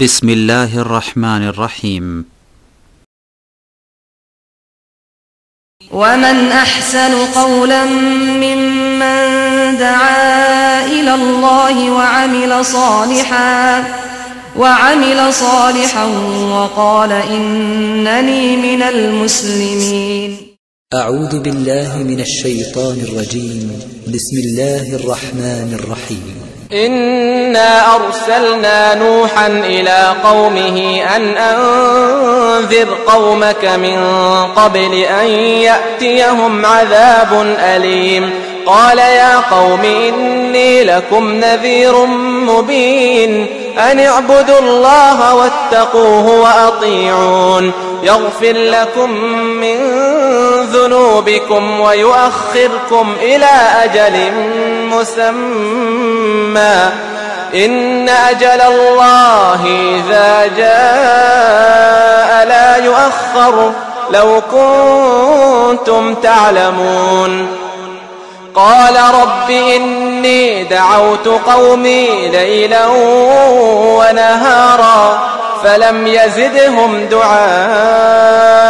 بسم الله الرحمن الرحيم. ومن أحسن قولا ممن دعا إلى الله وعمل صالحا وقال إنني من المسلمين. أعوذ بالله من الشيطان الرجيم. بسم الله الرحمن الرحيم. إنا أرسلنا نوحا إلى قومه أن أنذر قومك من قبل أن يأتيهم عذاب أليم قال يا قوم إني لكم نذير مبين أن اعبدوا الله واتقوه وأطيعون يغفر لكم من ذنوبكم ويؤخركم إلى أجل مسمى إن أجل الله إذا جاء لا يؤخر لو كنتم تعلمون قال رب إني دعوت قومي ليلا ونهارا فلم يزدهم دعائي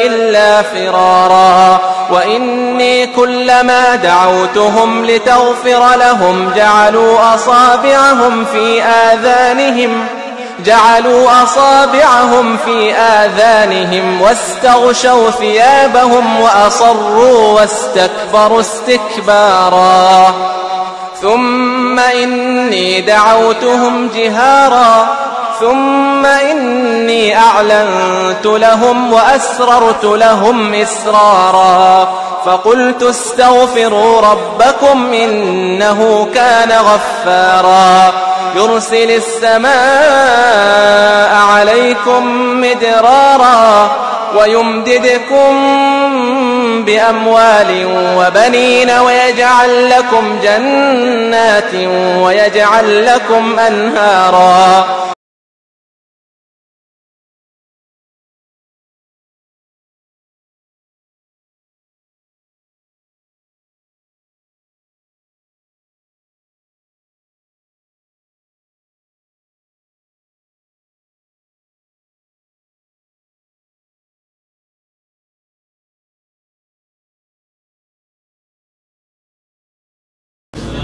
إلا فرارا وإني كلما دعوتهم لتغفر لهم جعلوا أصابعهم في آذانهم واستغشوا ثيابهم وأصروا واستكبروا استكبارا ثم إني دعوتهم جهارا ثم إني أعلنت لهم وأسررت لهم إسرارا فقلت استغفروا ربكم إنه كان غفارا يرسل السماء عليكم مدرارا ويمددكم بأموال وبنين ويجعل لكم جنات ويجعل لكم أنهارا.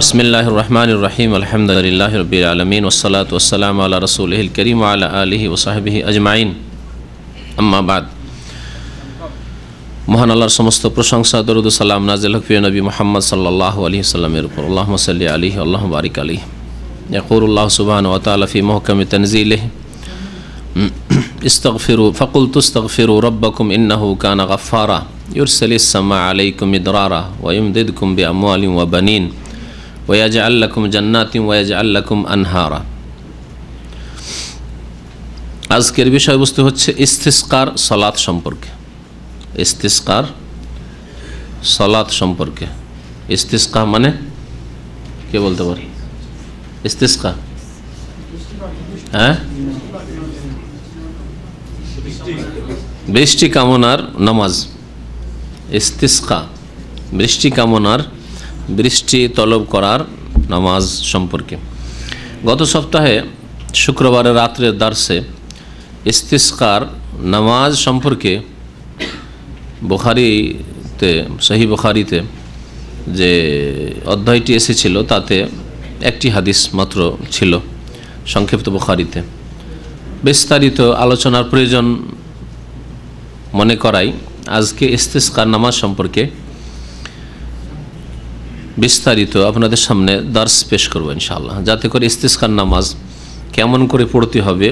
بسم الله الرحمن الرحيم الحمد لله رب العالمين والصلاة والسلام على رسوله الكريم وعلى آله وصحبه أجمعين أما بعد মহান আল্লাহর সমস্ত প্রশংসা দরুদ ও সালাম নাযিল হোক প্রিয় নবী মুহাম্মদ সাল্লাল্লাহু আলাইহি ওয়াসাল্লামের উপর আল্লাহুম্মা সাল্লি আলাইহি আল্লাহুম্মা বারিক আলাইহি ইয়াকুলুল্লাহু সুবহানাহু ওয়া তাআলা ফি মুহকামি তানজিলিহি ইস্তাগফিরু ফাকুলতু ইস্তাগফিরু রাব্বাকুম ইন্নাহু কানা গাফফারা ইউরসিলিস সামা আলাইকুম মিদরারা ওয়া ইউমদিদকুম বিআমওয়ালিন ওয়া বানিন ওয়াজআল লাকুম জান্নাতিন ওয়াজআল লাকুম আনহারা। আজকের বিষয়বস্তু হচ্ছে ইস্তিসকার সালাত সম্পর্কে। ইস্তিসকার সালাত সম্পর্কে। ইস্তিসকা মানে কে বলতে পারে? ইস্তিসকা বৃষ্টি কামনার নামাজ। ইস্তিসকা বৃষ্টি কামনার, বৃষ্টি তলব করার নামাজ সম্পর্কে। গত সপ্তাহে শুক্রবারের রাত্রের দার্সে ইস্তিসকার নামাজ সম্পর্কে বুখারীতে, সহিহ বুখারীতে যে অধ্যায়টি এসেছিল তাতে একটি হাদিস মাত্র ছিল সংক্ষিপ্ত বুখারীতে। বিস্তারিত আলোচনার প্রয়োজন মনে করাই আজকে ইস্তিসকার নামাজ সম্পর্কে বিস্তারিত আপনাদের সামনে দার্স পেশ করব ইনশাআল্লাহ, যাতে করে ইস্তিসকার নামাজ কেমন করে পড়তে হবে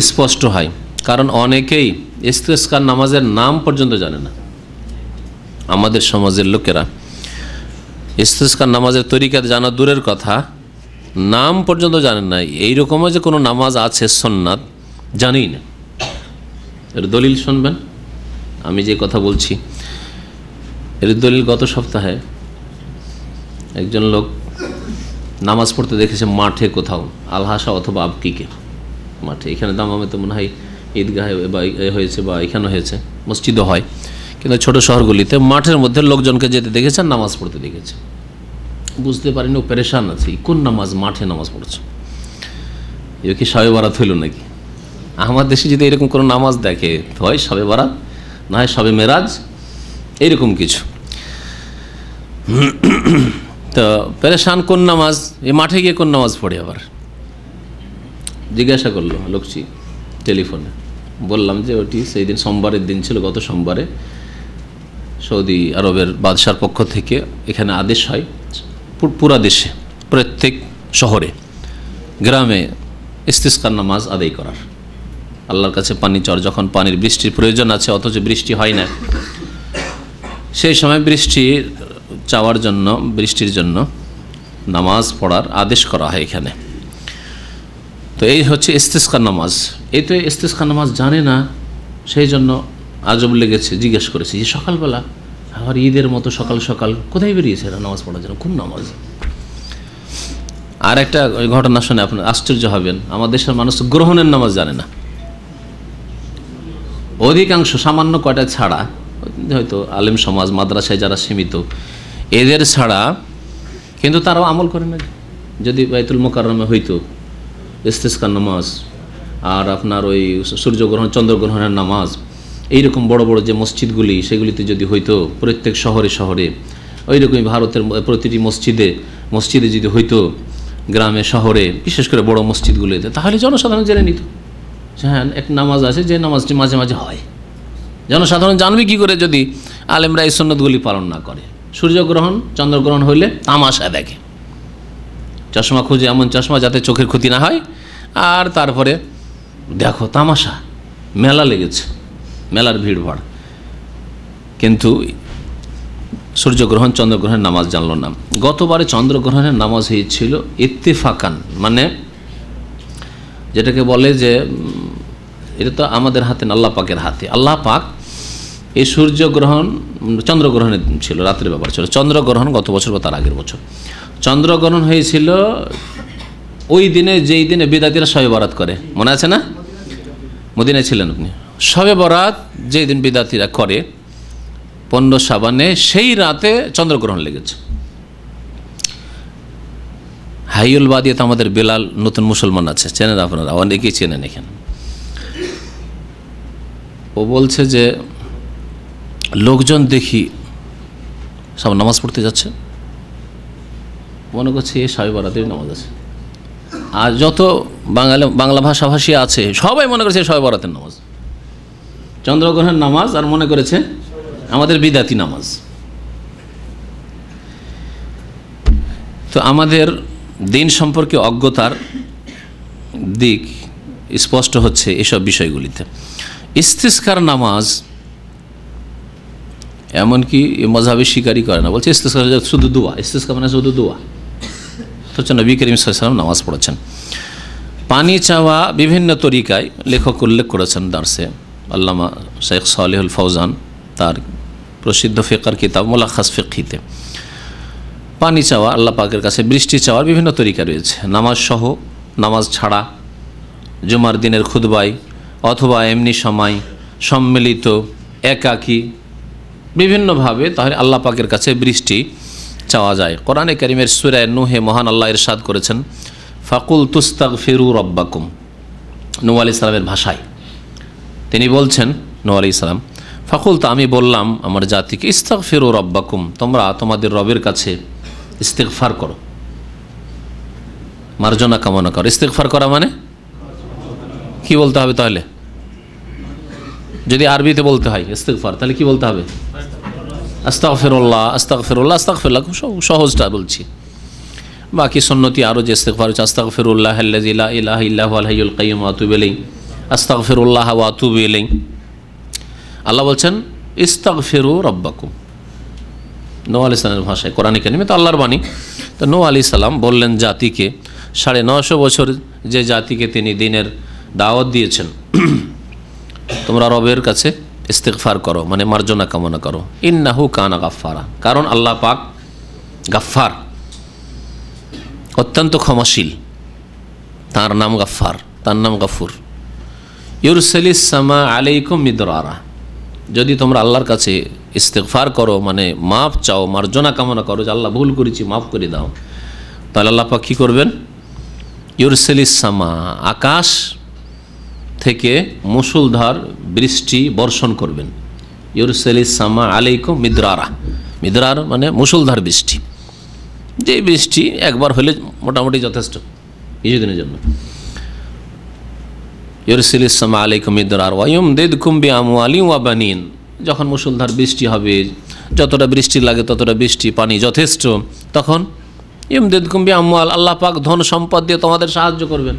স্পষ্ট হয়। কারণ অনেকেই ইস্তিসকার নামাজের নাম পর্যন্ত জানে না। আমাদের সমাজের লোকেরা ইস্তিসকার নামাজের তরিকা জানা দূরের কথা, নাম পর্যন্ত জানেন না। এইরকমও যে কোনো নামাজ আছে সুন্নাত জানেই না। এর দলিল শুনবেন, আমি যে কথা বলছি এর দলিল গত সপ্তাহে একজন লোক নামাজ পড়তে দেখেছে মাঠে, কোথাও আলহাসা অথবা আবকিকে মাঠে। এখানে দামামে তো মনে হয় ঈদগাহে বা হয়েছে বা এখানে হয়েছে, মসজিদও হয়, কিন্তু ছোট শহরগুলিতে মাঠের মধ্যে লোকজনকে যেতে দেখেছেন, নামাজ পড়তে দেখেছে। বুঝতে পারিনি, ও পেরেশান আছে, কোন নামাজ, মাঠে নামাজ পড়ছে। এ কি শবে বরাত হইল নাকি? আমার দেশে যদি এরকম কোনো নামাজ দেখে হয় শবে বরাত, না হয় শবে মেরাজ, এইরকম কিছু। তো পেরেশান কোন নামাজ, এই মাঠে গিয়ে কোন নামাজ পড়ে? আবার জিজ্ঞাসা করলো লোকটি টেলিফোনে। বললাম যে ওটি সেই দিন সোমবারের দিন ছিল, গত সোমবারে সৌদি আরবের বাদশার পক্ষ থেকে এখানে আদেশ হয় পুরা দেশে প্রত্যেক শহরে গ্রামে ইস্তিসকার নামাজ আদায় করার। আল্লাহর কাছে পানি চাওয়ার, যখন পানির বৃষ্টির প্রয়োজন আছে অথচ বৃষ্টি হয় না, সেই সময় বৃষ্টি চাওয়ার জন্য, বৃষ্টির জন্য নামাজ পড়ার আদেশ করা হয় এখানে। তো এই হচ্ছে ইস্তিসকার নামাজ। এই তো ইস্তিসকার নামাজ জানে না, সেই জন্য আজব লেগেছে, জিজ্ঞেস করেছি যে সকালবেলা আবার ঈদের মতো সকাল সকাল কোথায় বেরিয়েছে এরা নামাজ পড়ার জন্য, কোন নামাজ? আর একটা ঘটনা শুনে আপনার আশ্চর্য হবেন, আমার দেশের মানুষ গ্রহণের নামাজ জানে না অধিকাংশ, সামান্য কয়টা ছাড়া, হয়তো আলেম সমাজ মাদ্রাসায় যারা সীমিত এদের ছাড়া, কিন্তু তারাও আমল করে না। যদি বাইতুল মোকাররমে হইতো ইস্তিসকার নামাজ আর আপনার ওই সূর্যগ্রহণ চন্দ্রগ্রহণের নামাজ, এইরকম বড় বড় যে মসজিদগুলি সেগুলিতে যদি হইতো প্রত্যেক শহরে শহরে, ওইরকমই ভারতের প্রতিটি মসজিদে মসজিদে যদি হইতো, গ্রামে শহরে বিশেষ করে বড় মসজিদগুলিতে, তাহলে জনসাধারণ জেনে নিত যে হ্যাঁ এক নামাজ আছে, যে নামাজটি মাঝে মাঝে হয়। জনসাধারণ জানবে কি করে যদি আলেমরা এই সুন্নতগুলি পালন না করে? সূর্যগ্রহণ চন্দ্রগ্রহণ হইলে তামাশা দেখে, চশমা খুঁজে, এমন চশমা যাতে চোখের ক্ষতি না হয়, আর তারপরে দেখো তামাশা, মেলা লেগেছে, মেলার ভিড়ভাড়, কিন্তু সূর্যগ্রহণ চন্দ্রগ্রহণের নামাজ জানলো না। গতবারে চন্দ্রগ্রহণের নামাজ হয়েছিল ইত্তেফাকান, মানে যেটাকে বলে যে এটা তো আমাদের হাতে না, আল্লাহ পাকের হাতে। আল্লাহ পাক এই সূর্যগ্রহণ চন্দ্রগ্রহণের ছিল, রাত্রের ব্যাপার ছিল। চন্দ্রগ্রহণ গত বছর বা তার আগের বছর চন্দ্রগ্রহণ হয়েছিল ওই দিনে, যেই দিনে বিদাতিরা শবে বরাত করে, মনে আছে না? মদিনায় ছিলেন আপনি। শবে বরাত যেই দিন বিদাতিরা করে 15 শাবানে, সেই রাতে চন্দ্রগ্রহণ লেগেছে। হাইউল বাদিয়াতে আমাদের বেলাল নতুন মুসলমান আছে, চেনেন আপনারা, অনেকেই চেনেন এখানে। ও বলছে যে লোকজন দেখি সব নামাজ পড়তে যাচ্ছে, মনে করছে এই শবে বরাতের নামাজ আছে। আর যত বাংলা ভাষাভাষী আছে সবাই মনে করেছে শবে বরাতের নামাজ, চন্দ্রগ্রহণের নামাজ, আর মনে করেছে আমাদের বিদাতি নামাজ। তো আমাদের দিন সম্পর্কে অজ্ঞতার দিক স্পষ্ট হচ্ছে এসব বিষয়গুলিতে। ইস্তিসকার নামাজ এমনকি মযহাবের স্বীকারই করে না, বলছে ইস্তিসকার শুধু দোয়া, ইস্তিসকা মানে শুধু দোয়া। তো নবী করিম সাল্লাল্লাহু আলাইহি ওয়াসাল্লাম নামাজ পড়েছেন। পানি চাওয়া বিভিন্ন তরিকায় লেখক উল্লেখ করেছেন দার্সে। আল্লামা শেখ সালেহুল ফৌজান তার প্রসিদ্ধ ফিকর কিতাব মুলাখাস ফিকহিতে পানি চাওয়া, আল্লাহ পাকের কাছে বৃষ্টি চাওয়ার বিভিন্ন তরিকা রয়েছে। নামাজ সহ, নামাজ ছাড়া, জুমার দিনের খুতবায়, অথবা এমনি সময় সম্মিলিত, একাকী, বিভিন্নভাবে তাহলে আল্লাহ পাকের কাছে বৃষ্টি চাওয়া যায়। কোরআনে কারীমের সূরা নূহে মহান আল্লাহ ইরশাদ করেছেন, ফাকুল তুস্তাগফিরু রাব্বাকুম। নূহ আলাইহিস সালামের ভাষায় তিনি বলছেন, নূহ আলাইহিস সালাম, ফাকুল, তো আমি বললাম আমার জাতিকে, ইস্তাগফিরু রাব্বাকুম, তোমরা তোমাদের রবের কাছে ইস্তিগফার করো, মার্জনা কামনা করো। ইস্তিগফার করা মানে কি বলতে হবে? তাহলে যদি আরবিতে বলতে হয় ইস্তিগফার, তাহলে কি বলতে হবে? আস্তাগফিরুল্লাহ, আস্তাগফিরুল্লাহ, আস্তাগফিরুল্লাহ। খুব সহজটা বলছি। বাকি সুন্নতি আরও যে ইস্তিগফার হচ্ছে, আস্তাগফিরুল্লাহ আল্লাযী লা ইলাহা ইল্লা হুয়াল হাইয়ুল কাইয়্যুম ওয়া আতুবু ইলাইহি, আস্তাগফিরুল্লাহ ওয়া আতুবু ইলাইহি। আল্লাহ বলছেন ইস্তাগফিরু রাব্বাকুম, নূহ আলাইহিস সালামের ভাষায়, কোরআনে কারীমে তো আল্লাহর বাণী। তো নূহ আলাইহিস সালাম বললেন জাতিকে, 950 বছর যে জাতিকে তিনি দ্বীনের দাওয়াত দিয়েছেন, তোমরা রবের কাছে ইস্তিগফার করো, মানে মার্জনা কামনা করো। ইন্নাহু কানা গাফফারা, কারণ আল্লাহ পাক গাফফার, অত্যন্ত ক্ষমাশীল। তার নাম গাফফার, তার নাম গাফুর। ইউরসালিস সামা আলাইকুম মিদরারা, যদি তোমরা আল্লাহর কাছে ইস্তিগফার করো, মানে মাফ চাও, মার্জনা কামনা করো যে আল্লাহ ভুল করেছি মাফ করে দাও, তাহলে আল্লাহ পাক কী করবেন? ইউরসেলিস সামা, আকাশ থেকে মুষলধার বৃষ্টি বর্ষণ করবেন। ইউরসেলিস সামা আলাইকুম মিদরারা, মিদরার মানে মুষলধার বৃষ্টি, যে বৃষ্টি একবার হলে মোটামুটি যথেষ্ট কিছুদিনের জন্য। ইউরসিলিস সামা আলাইকুম মিদরার ওয়া ইউমদিদকুম বিআমওয়ালিন ওয়া বানিন, যখন মুষলধার বৃষ্টি হবে, যতটা বৃষ্টি লাগে ততটা বৃষ্টি পানি যথেষ্ট, তখন ইউমদিদকুম বিআমওয়াল, আল্লাহ পাক ধন সম্পদ দিয়ে তোমাদের সাহায্য করবেন।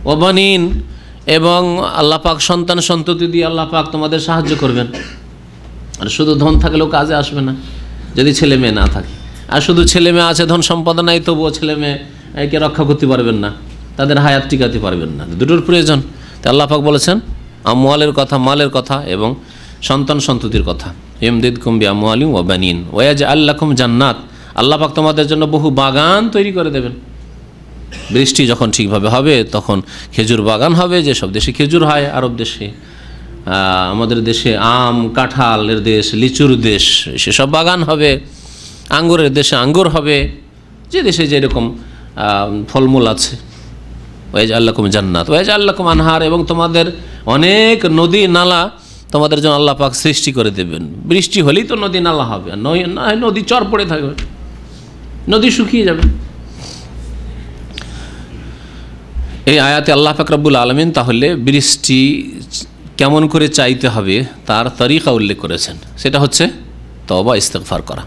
ওয়া বানিন, এবং আল্লাহ পাক সন্তান সন্ততি দিয়ে আল্লাহ পাক তোমাদের সাহায্য করবেন। আর শুধু ধন থাকলেও কাজে আসবে না যদি ছেলে মেয়ে না থাকে, আর শুধু ছেলে মেয়ে আছে ধন সম্পদ নাই তবুও ছেলে মেয়েকে রক্ষা করতে পারবেন না, তাদের হায়াত টিকাতে পারবেন না, দুটোর প্রয়োজন। তো আল্লাহ পাক বলেছেন আমওয়ালের কথা, মালের কথা এবং সন্তান সন্ততির কথা। ইউমদিদকুম বিআমওয়ালিন ওয়া বানিন ওয়া ইয়াজআল লাকুম জান্নাত, আল্লাহ পাক তোমাদের জন্য বহু বাগান তৈরি করে দেবেন। বৃষ্টি যখন ঠিকভাবে হবে তখন খেজুর বাগান হবে, যেসব দেশে খেজুর হয়, আরব দেশে, আমাদের দেশে আম কাঁঠালের দেশ, লিচুর দেশ, সেসব বাগান হবে। আঙ্গুরের দেশে আঙ্গুর হবে, যে দেশে যেরকম ফলমূল আছে। ওয়াজআল লাকুম জান্নাত ওয়াজআল লাকুম আনহার, এবং তোমাদের অনেক নদী নালা তোমাদের জন্য আল্লাহ পাক সৃষ্টি করে দেবেন। বৃষ্টি হলেই তো নদী নালা হবে, আর নদী চর পড়ে থাকবে, নদী শুকিয়ে যাবে। এই আয়াতে আল্লাহ পাক রব্বুল আলামিন তাহলে বৃষ্টি কেমন করে চাইতে হবে তার তরিকা উল্লেখ করেছেন। সেটা হচ্ছে তওবা ইস্তেগফার করা,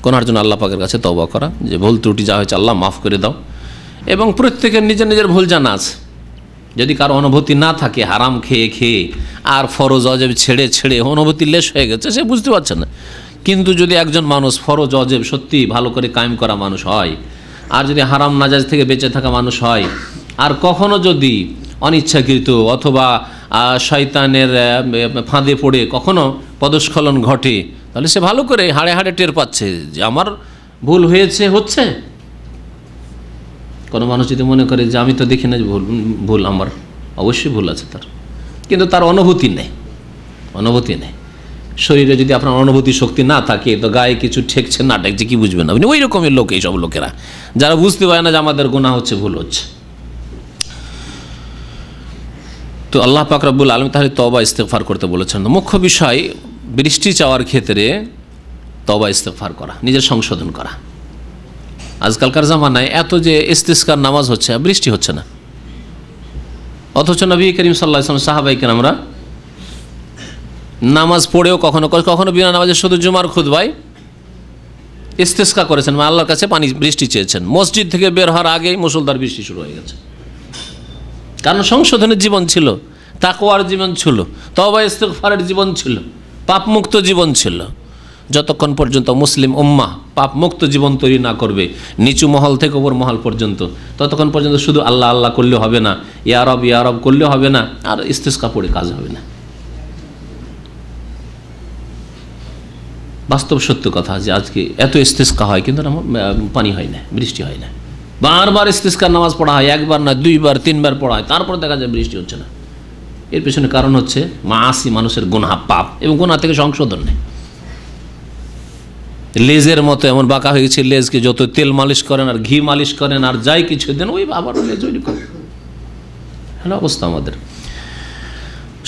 কোনার জন্য আল্লাহ পাকের কাছে তওবা করা, যে ভুল ত্রুটি যা হয়েছে আল্লাহ মাফ করে দাও। এবং প্রত্যেকের নিজের নিজের ভুল জানা আছে। যদি কারো অনুভূতি না থাকে, হারাম খেয়ে খেয়ে আর ফরজ অজেব ছেড়ে ছেড়ে অনুভূতি লেশ হয়ে গেছে, সে বুঝতে পারছে না। কিন্তু যদি একজন মানুষ ফরজ অজেব সত্যি ভালো করে কায়েম করা মানুষ হয়, আর যদি হারাম নাজায়েজ থেকে বেঁচে থাকা মানুষ হয়, আর কখনো যদি অনিচ্ছাকৃত অথবা শয়তানের ফাঁদে পড়ে কখনো পদস্খলন ঘটে, তাহলে সে ভালো করে হাড়ে হাড়ে টের পাচ্ছে যে আমার ভুল হয়েছে, হচ্ছে। কোনো মানুষ যদি মনে করে যে আমি তো দেখি না ভুল আমার, অবশ্যই ভুল আছে তার, কিন্তু তার অনুভূতি নেই, অনুভূতি নেই। শরীরে যদি আপনার অনুভূতি শক্তি না থাকে, তো গায়ে কিছু ঠেকছে না ঠেকছে কি বুঝবেন আপনি? ওই রকমের লোক এইসব লোকেরা, যারা বুঝতে পারে না যে আমাদের গুনাহ হচ্ছে, ভুল হচ্ছে। তো আল্লাহ পাক রব্বুল আলামিন তাহলে তওবা ইস্তেগফার করতে বলেছেন। মুখ্য বিষয় বৃষ্টি চাওয়ার ক্ষেত্রে তওবা ইস্তেগফার করা, নিজের সংশোধন করা। আজকালকার জামানায় এত যে ইস্তিসকার নামাজ হচ্ছে, বৃষ্টি হচ্ছে না, অথচ নবী করিম সাল্লাল্লাহু আলাইহি ওয়াসাল্লাম সাহাবায়ে কেরামরা নামাজ পড়েও কখনো কখনো বিনা নামাজে শুধু জুমার খুতবায় ইস্তিসকা করেছেন, মানে আল্লাহর কাছে পানি বৃষ্টি চেয়েছেন। মসজিদ থেকে বের হওয়ার আগেই মুষলধার বৃষ্টি শুরু হয়ে গেছে, কারণ সংশোধনের জীবন ছিল, তাকওয়ার জীবন ছিল, তওবা ইস্তিগফারের জীবন ছিল, পাপমুক্ত জীবন ছিল। যতক্ষণ পর্যন্ত মুসলিম উম্মাহ পাপমুক্ত জীবন তৈরি না করবে, নিচু মহল থেকে উপর মহল পর্যন্ত, ততক্ষণ পর্যন্ত শুধু আল্লাহ আল্লাহ করলে হবে না, ইয়া রব করলে হবে না, আর ইস্তিসকা পড়ে কাজ হবে না। বাস্তব সত্য কথা যে আজকে এত ইস্তিসকা হয় কিন্তু পানি হয় না, বৃষ্টি হয় না। বারবার ইস্তিসকার নামাজ পড়া হয়, একবার না দুইবার তিনবার পড়া হয়, তারপর দেখা যায় বৃষ্টি হচ্ছে না। এর পেছনে কারণ হচ্ছে মাআসি, মানুষের গুনাহ, পাপ, এবং গুনাহ থেকে সংশোধন নেই। লেজের মতো এমন বাঁকা হয়ে গেছে, লেজকে যত তেল মালিশ করেন আর ঘি মালিশ করেন আর যাই কিছু দেন, ওই আবারও লেজ ওই করেন। হ্যালো অবস্থা আমাদের।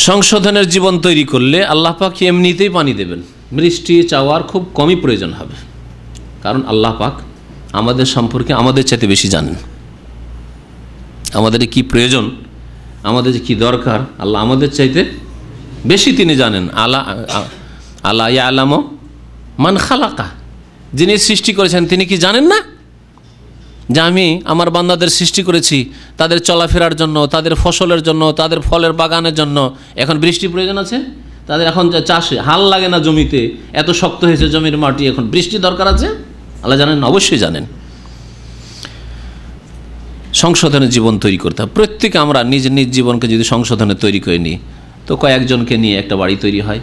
সংশোধনের জীবন তৈরি করলে আল্লাহ পাক এমনিতেই পানি দেবেন, বৃষ্টি চাওয়ার খুব কমই প্রয়োজন হবে। কারণ আল্লাহ পাক আমাদের সম্পর্কে আমাদের চাইতে বেশি জানেন, আমাদের কি প্রয়োজন, আমাদের কি দরকার, আল্লাহ আমাদের চাইতে বেশি তিনি জানেন। আলা ইয়ালামু মান খালাকা, যিনি সৃষ্টি করেছেন তিনি কি জানেন না যে আমি আমার বান্দাদের সৃষ্টি করেছি তাদের চলাফেরার জন্য, তাদের ফসলের জন্য, তাদের ফলের বাগানের জন্য। এখন বৃষ্টি প্রয়োজন আছে তাদের, এখন চাষে হাল লাগে না জমিতে, এত শক্ত হয়েছে জমির মাটি, এখন বৃষ্টি দরকার আছে। আল্লাহ জানেন, অবশ্যই জানেন। সংশোধনের জীবন তৈরি করতে হবে। প্রত্যেকে আমরা নিজ নিজ জীবনকে যদি সংশোধনে তৈরি করে নিই, তো কয়েকজনকে নিয়ে একটা বাড়ি তৈরি হয়,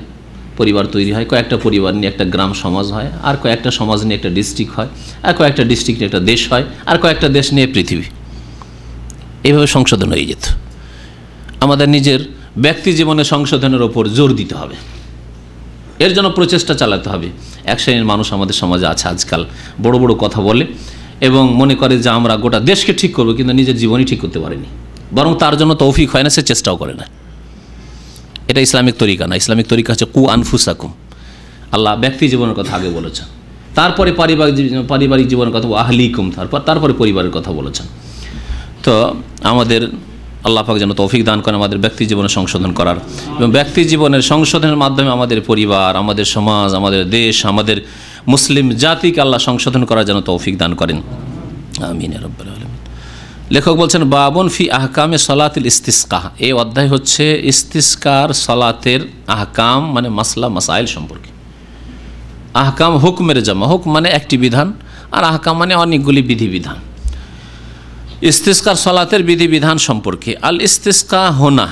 পরিবার তৈরি হয়, কয়েকটা পরিবার নিয়ে একটা গ্রাম সমাজ হয়, আর কয়েকটা সমাজ নিয়ে একটা ডিস্ট্রিক্ট হয়, আর কয়েকটা ডিস্ট্রিক্ট নিয়ে একটা দেশ হয়, আর কয়েকটা দেশ নিয়ে পৃথিবী। এইভাবে সংশোধন হয়ে যেত। আমাদের নিজের ব্যক্তি জীবনে সংশোধনের ওপর জোর দিতে হবে, এর জন্য প্রচেষ্টা চালাতে হবে। এক শ্রেণীর মানুষ আমাদের সমাজে আছে আজকাল, বড় বড় কথা বলে এবং মনে করে যে আমরা গোটা দেশকে ঠিক করবো, কিন্তু নিজের জীবনই ঠিক করতে পারেনি, বরং তার জন্য তৌফিক হয় না, সে চেষ্টাও করে না। এটা ইসলামিক তরিকা না। ইসলামিক তরিকা হচ্ছে কু আনফুসাকুম। আল্লাহ ব্যক্তি জীবনের কথা আগে বলেছেন, তারপরে পারিবারিক জীবনের কথা, আহলিকুম, তারপরে পরিবারের কথা বলেছেন। তো আমাদের আল্লাহ পাক যেন তৌফিক দান করেন আমাদের ব্যক্তি জীবনে সংশোধন করার, এবং ব্যক্তি জীবনের সংশোধনের মাধ্যমে আমাদের পরিবার, আমাদের সমাজ, আমাদের দেশ, আমাদের মুসলিম জাতিকে আল্লাহ সংশোধন করার যেন তৌফিক দান করেন। আমিন ইয়া রাব্বাল আলামিন। লেখক বলছেন বাবুন ফি আহকামে সলাতিল ইস্তিসকা। এই অধ্যায় হচ্ছে ইস্তিসকার সলাতের আহকাম মানে মাসলা মাসাইল সম্পর্কে। আহকাম হুকমের জামা, হুকম মানে একটি বিধান, আর আহকাম মানে অনেকগুলি বিধিবিধান। ইস্তিসকার সলাতের বিধিবিধান সম্পর্কে। আল ইস্তিসকা হোনা,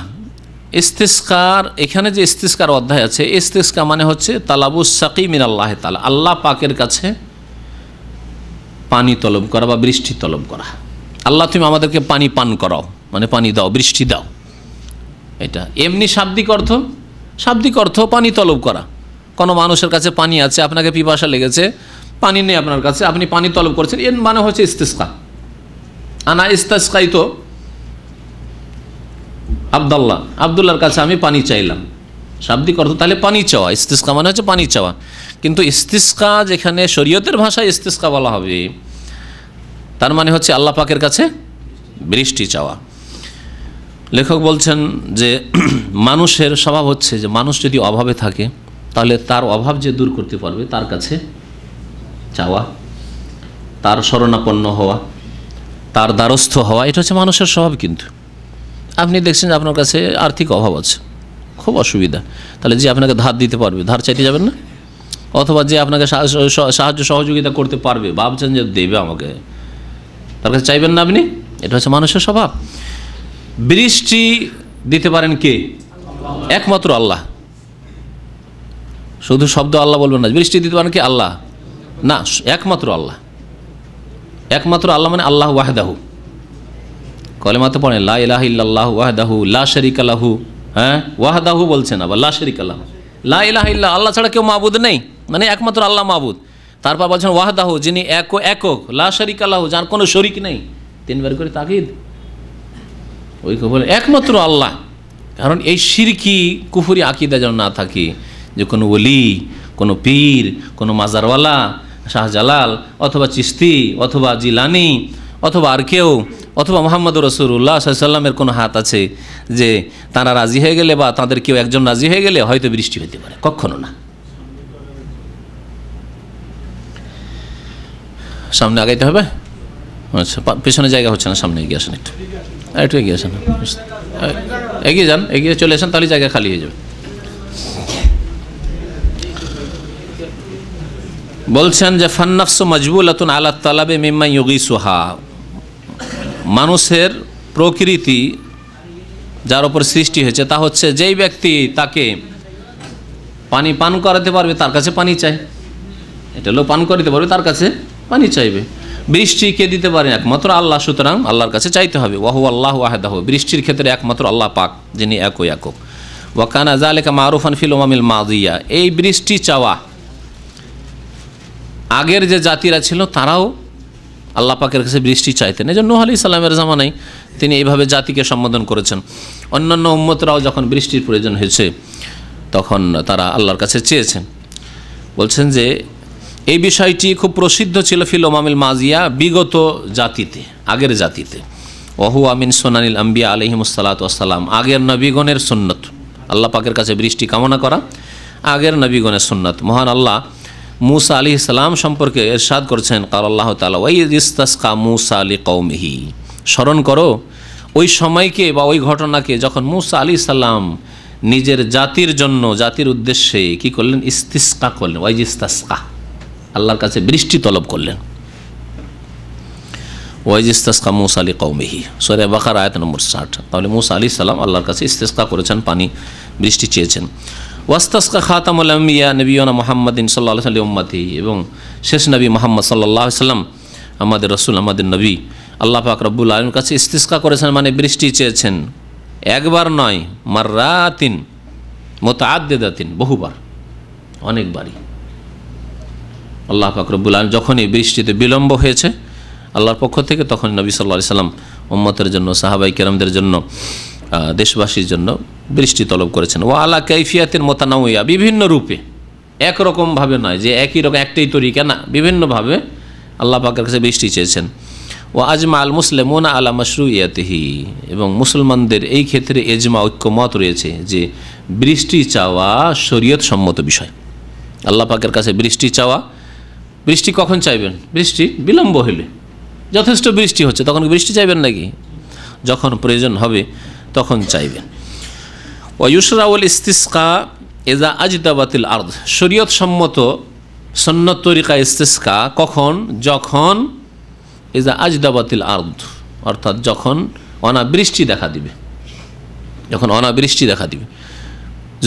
ইস্তিসকার, এখানে যে ইস্তিসকার অধ্যায় আছে, ইস্তিসকা মানে হচ্ছে তালাবুস সাকি মিনাল্লাহ তাআলা, আল্লাহ পাকের কাছে পানি তলব করা বা বৃষ্টি তলব করা। আল্লাহ তুমি আমাদেরকে পানি পান করাও, মানে পানি দাও, বৃষ্টি দাও। এটা এমনি শাব্দিক অর্থ পানি তলব করা। কোনো মানুষের কাছে পানি আছে, আপনাকে পিপাসা লেগেছে, পানি নেই আপনার কাছে, আপনি পানি তলব করছেন, এর মানে হচ্ছে ইস্তিসকা। আনা ইস্তাসকাইতো আব্দুল্লাহর কাছে আমি পানি চাইলাম, শাব্দিক অর্থ তাহলে পানি চাওয়া। ইস্তিসকা মানে হচ্ছে পানি চাওয়া। কিন্তু ইস্তিসকা যেখানে শরীয়তের ভাষায় ইস্তিসকা বলা হবে, তার মানে হচ্ছে আল্লাহ পাকের কাছে বৃষ্টি চাওয়া। লেখক বলছেন যে মানুষের স্বভাব হচ্ছে যে মানুষ যদি অভাবে থাকে, তাহলে তার অভাব যে দূর করতে পারবে তার কাছে চাওয়া, তার শরণাপন্ন হওয়া, তার দ্বারস্থ হওয়া, এটা হচ্ছে মানুষের স্বভাব। কিন্তু আপনি দেখছেন যে আপনার কাছে আর্থিক অভাব আছে, খুব অসুবিধা, তাহলে যে আপনাকে ধার দিতে পারবে, ধার চাইতে যাবেন না? অথবা যে আপনাকে সাহায্য সহযোগিতা করতে পারবে, ভাবছেন যে দেবে আমাকে, তার কাছে চাইবেন না আপনি? এটা হচ্ছে মানুষের স্বভাব। বৃষ্টি দিতে পারেন কে? একমাত্র আল্লাহ। শুধু শব্দ আল্লাহ বলবেন না। বৃষ্টি দিতে পারেন কে? আল্লাহ না, একমাত্র আল্লাহ। একমাত্র আল্লাহ মানে আল্লাহ ওয়াহদাহু। কলেমাতে পড়েন লা ইলাহা ইল্লাল্লাহু ওয়াহদাহু লা শারীকা লাহু। হ্যাঁ, ওয়াহদাহু বলছেন, আবার লা শারীকা লাহু। লা ইলাহা ইল্লা, আল্লাহ ছাড়া কেউ মাবুদ নেই, মানে একমাত্র আল্লাহ মাবুদ। তারপর বলছেন ওয়াহদাহু, যিনি একক, লা শারীকা লাহু, যার কোনো শরীক নেই। তিনবার করে তাকিদ। ওই বলে একমাত্র আল্লাহ। কারণ এই শিরকি কুফরি আকীদা যেন না থাকে যে কোনো ওলি, কোনো পীর, কোনো মাজারওয়ালা, শাহজালাল অথবা চিস্তি অথবা জিলানি অথবা আর কেউ অথবা মুহাম্মদ রাসূলুল্লাহ সাল্লাল্লাহু আলাইহি ওয়াসাল্লামের কোনো হাত আছে যে তারা রাজি হয়ে গেলে বা তাদের কেউ একজন রাজি হয়ে গেলে হয়তো বৃষ্টি হতে পারে, কখনো না। সামনে আগাইতে হবে। আচ্ছা, পেছনে জায়গা হচ্ছে না, সামনে এগিয়ে আসেন, একটু এগিয়ে আসেন, এগিয়ে যান, এগিয়ে চলে আসেন, তাহলে জায়গা খালি হয়ে যাবে। বলছেন যে ফান্নাফসু মাজবুলাতুন আলা তালাবে মিম্মা ইউগিসুহা, মানুষের প্রকৃতি যার উপর সৃষ্টি হয়েছে তা হচ্ছে যেই ব্যক্তি তাকে পানি পান করাতে পারবে তার কাছে পানি চাই। এটা হলো পান করাতে পারবে তার কাছে পানি চাইবে। বৃষ্টি কে দিতে পারেন? একমাত্র আল্লাহ। সুতরাং আল্লাহর কাছে চাইতে হবে। ওয়াহু আল্লাহু ওয়াহদাহু, বৃষ্টির ক্ষেত্রে একমাত্র আল্লাহ পাক, যিনি একক। ওয়া কানা যালিকা মারুফান ফিল উমামিল মাদিয়া, এই বৃষ্টি চাওয়া আগের যে জাতিরা ছিল তারাও আল্লাহ পাকের কাছে বৃষ্টি চাইতেন। এই জন্য নূহ আলাইহিস সালামের জামানায় তিনি এইভাবে জাতিকে সম্বোধন করেছেন। অন্যান্য উম্মতরাও যখন বৃষ্টির প্রয়োজন হয়েছে তখন তারা আল্লাহর কাছে চেয়েছেন। বলছেন যে এই বিষয়টি খুব প্রসিদ্ধ ছিল ফিল উমামিল মাজিয়া, বিগত জাতিতে, আগের জাতিতে। ওহু আমিন সোনানিল আম্বিয়া আলাইহিমুস সালাতু ওয়াস সালাম, আগের নবীগণের সুন্নত, আল্লাহ পাকের কাছে বৃষ্টি কামনা করা আগের নবীগণের সুন্নত। মহান আল্লাহ মূসা আলাইহিস সালাম সম্পর্কে ইরশাদ করেছেন, ক্বাল আল্লাহু তাআলা ওয়াইয ইসতাসকা মূসা লিকওমিহি, স্মরণ করো ওই সময়কে বা ওই ঘটনাকে যখন মূসা আলাইহিস সালাম নিজের জাতির জন্য, জাতির উদ্দেশ্যে কি করলেন? ইস্তিসকা করলেন। ওয়াইয ইসতাসকা, আল্লাহর কাছে বৃষ্টি তলব করলেন। ওয়াইয ইসতাসকা মূসা লিকওমিহি, সূরা বাকারা আয়াত নম্বর 60। তাহলে মূসা আলাইহিস সালাম আল্লাহর কাছে ইস্তিসকা করেছেন, পানি বৃষ্টি চেয়েছেন। ওয়াস্তাসকা খাতামুল আম্বিয়া নবিয়ুনা মুহাম্মাদিন সাল্লাল্লাহু আলাইহি ওয়া উম্মতিহি, এবং শেষ নবী মুহাম্মদ সাল্লাল্লাহু আলাইহি সাল্লাম, আমাদের রাসূল, আমাদের নবী, আল্লাহ পাক রব্বুল আলামিনের কাছে ইস্তিসকা করেছেন, মানে বৃষ্টি চেয়েছেন। একবার নয়, মাররাতিন মুতাআদ্দিদাতিন, বহুবার, অনেকবারই। আল্লাহ পাক রব্বুল আলামিন যখনই বৃষ্টিতে বিলম্ব হয়েছে আল্লাহর পক্ষ থেকে, তখন নবী সাল্লাল্লাহু আলাইহি সাল্লাম উম্মতের জন্য, সাহাবায়ে কেরামদের জন্য, দেশবাসীর জন্য বৃষ্টি তলব করেছেন। ওয়া আলা কাইফিয়াতিন মুতানাওয়িয়া, বিভিন্ন রূপে, একরকমভাবে নয় যে একই রকম একটাই তরিকা, না, বিভিন্নভাবে আল্লাহ পাকের কাছে বৃষ্টি চেয়েছেন। ও আজমা আল মুসলিমুনা আলা মাশরুইয়াতিহি, এবং মুসলমানদের এই ক্ষেত্রে এজমা, ঐক্যমত রয়েছে যে বৃষ্টি চাওয়া শরীয়ত সম্মত বিষয়। আল্লাহ পাকের কাছে বৃষ্টি চাওয়া, বৃষ্টি কখন চাইবেন? বৃষ্টি বিলম্ব হলে, যথেষ্ট বৃষ্টি হচ্ছে তখন বৃষ্টি চাইবেন নাকি? যখন প্রয়োজন হবে তখন চাইবেন। ওয়া ইউশরাউল ইস্তিসকা ইযা আজদাবাতিল আরদ, শরীয়ত সম্মত সুন্নত তরিকা ইস্তিসকা কখন? যখন ইযা আজদাবাতিল আরদ, অর্থাৎ যখন অনাবৃষ্টি দেখা দিবে। যখন অনাবৃষ্টি দেখা দিবে,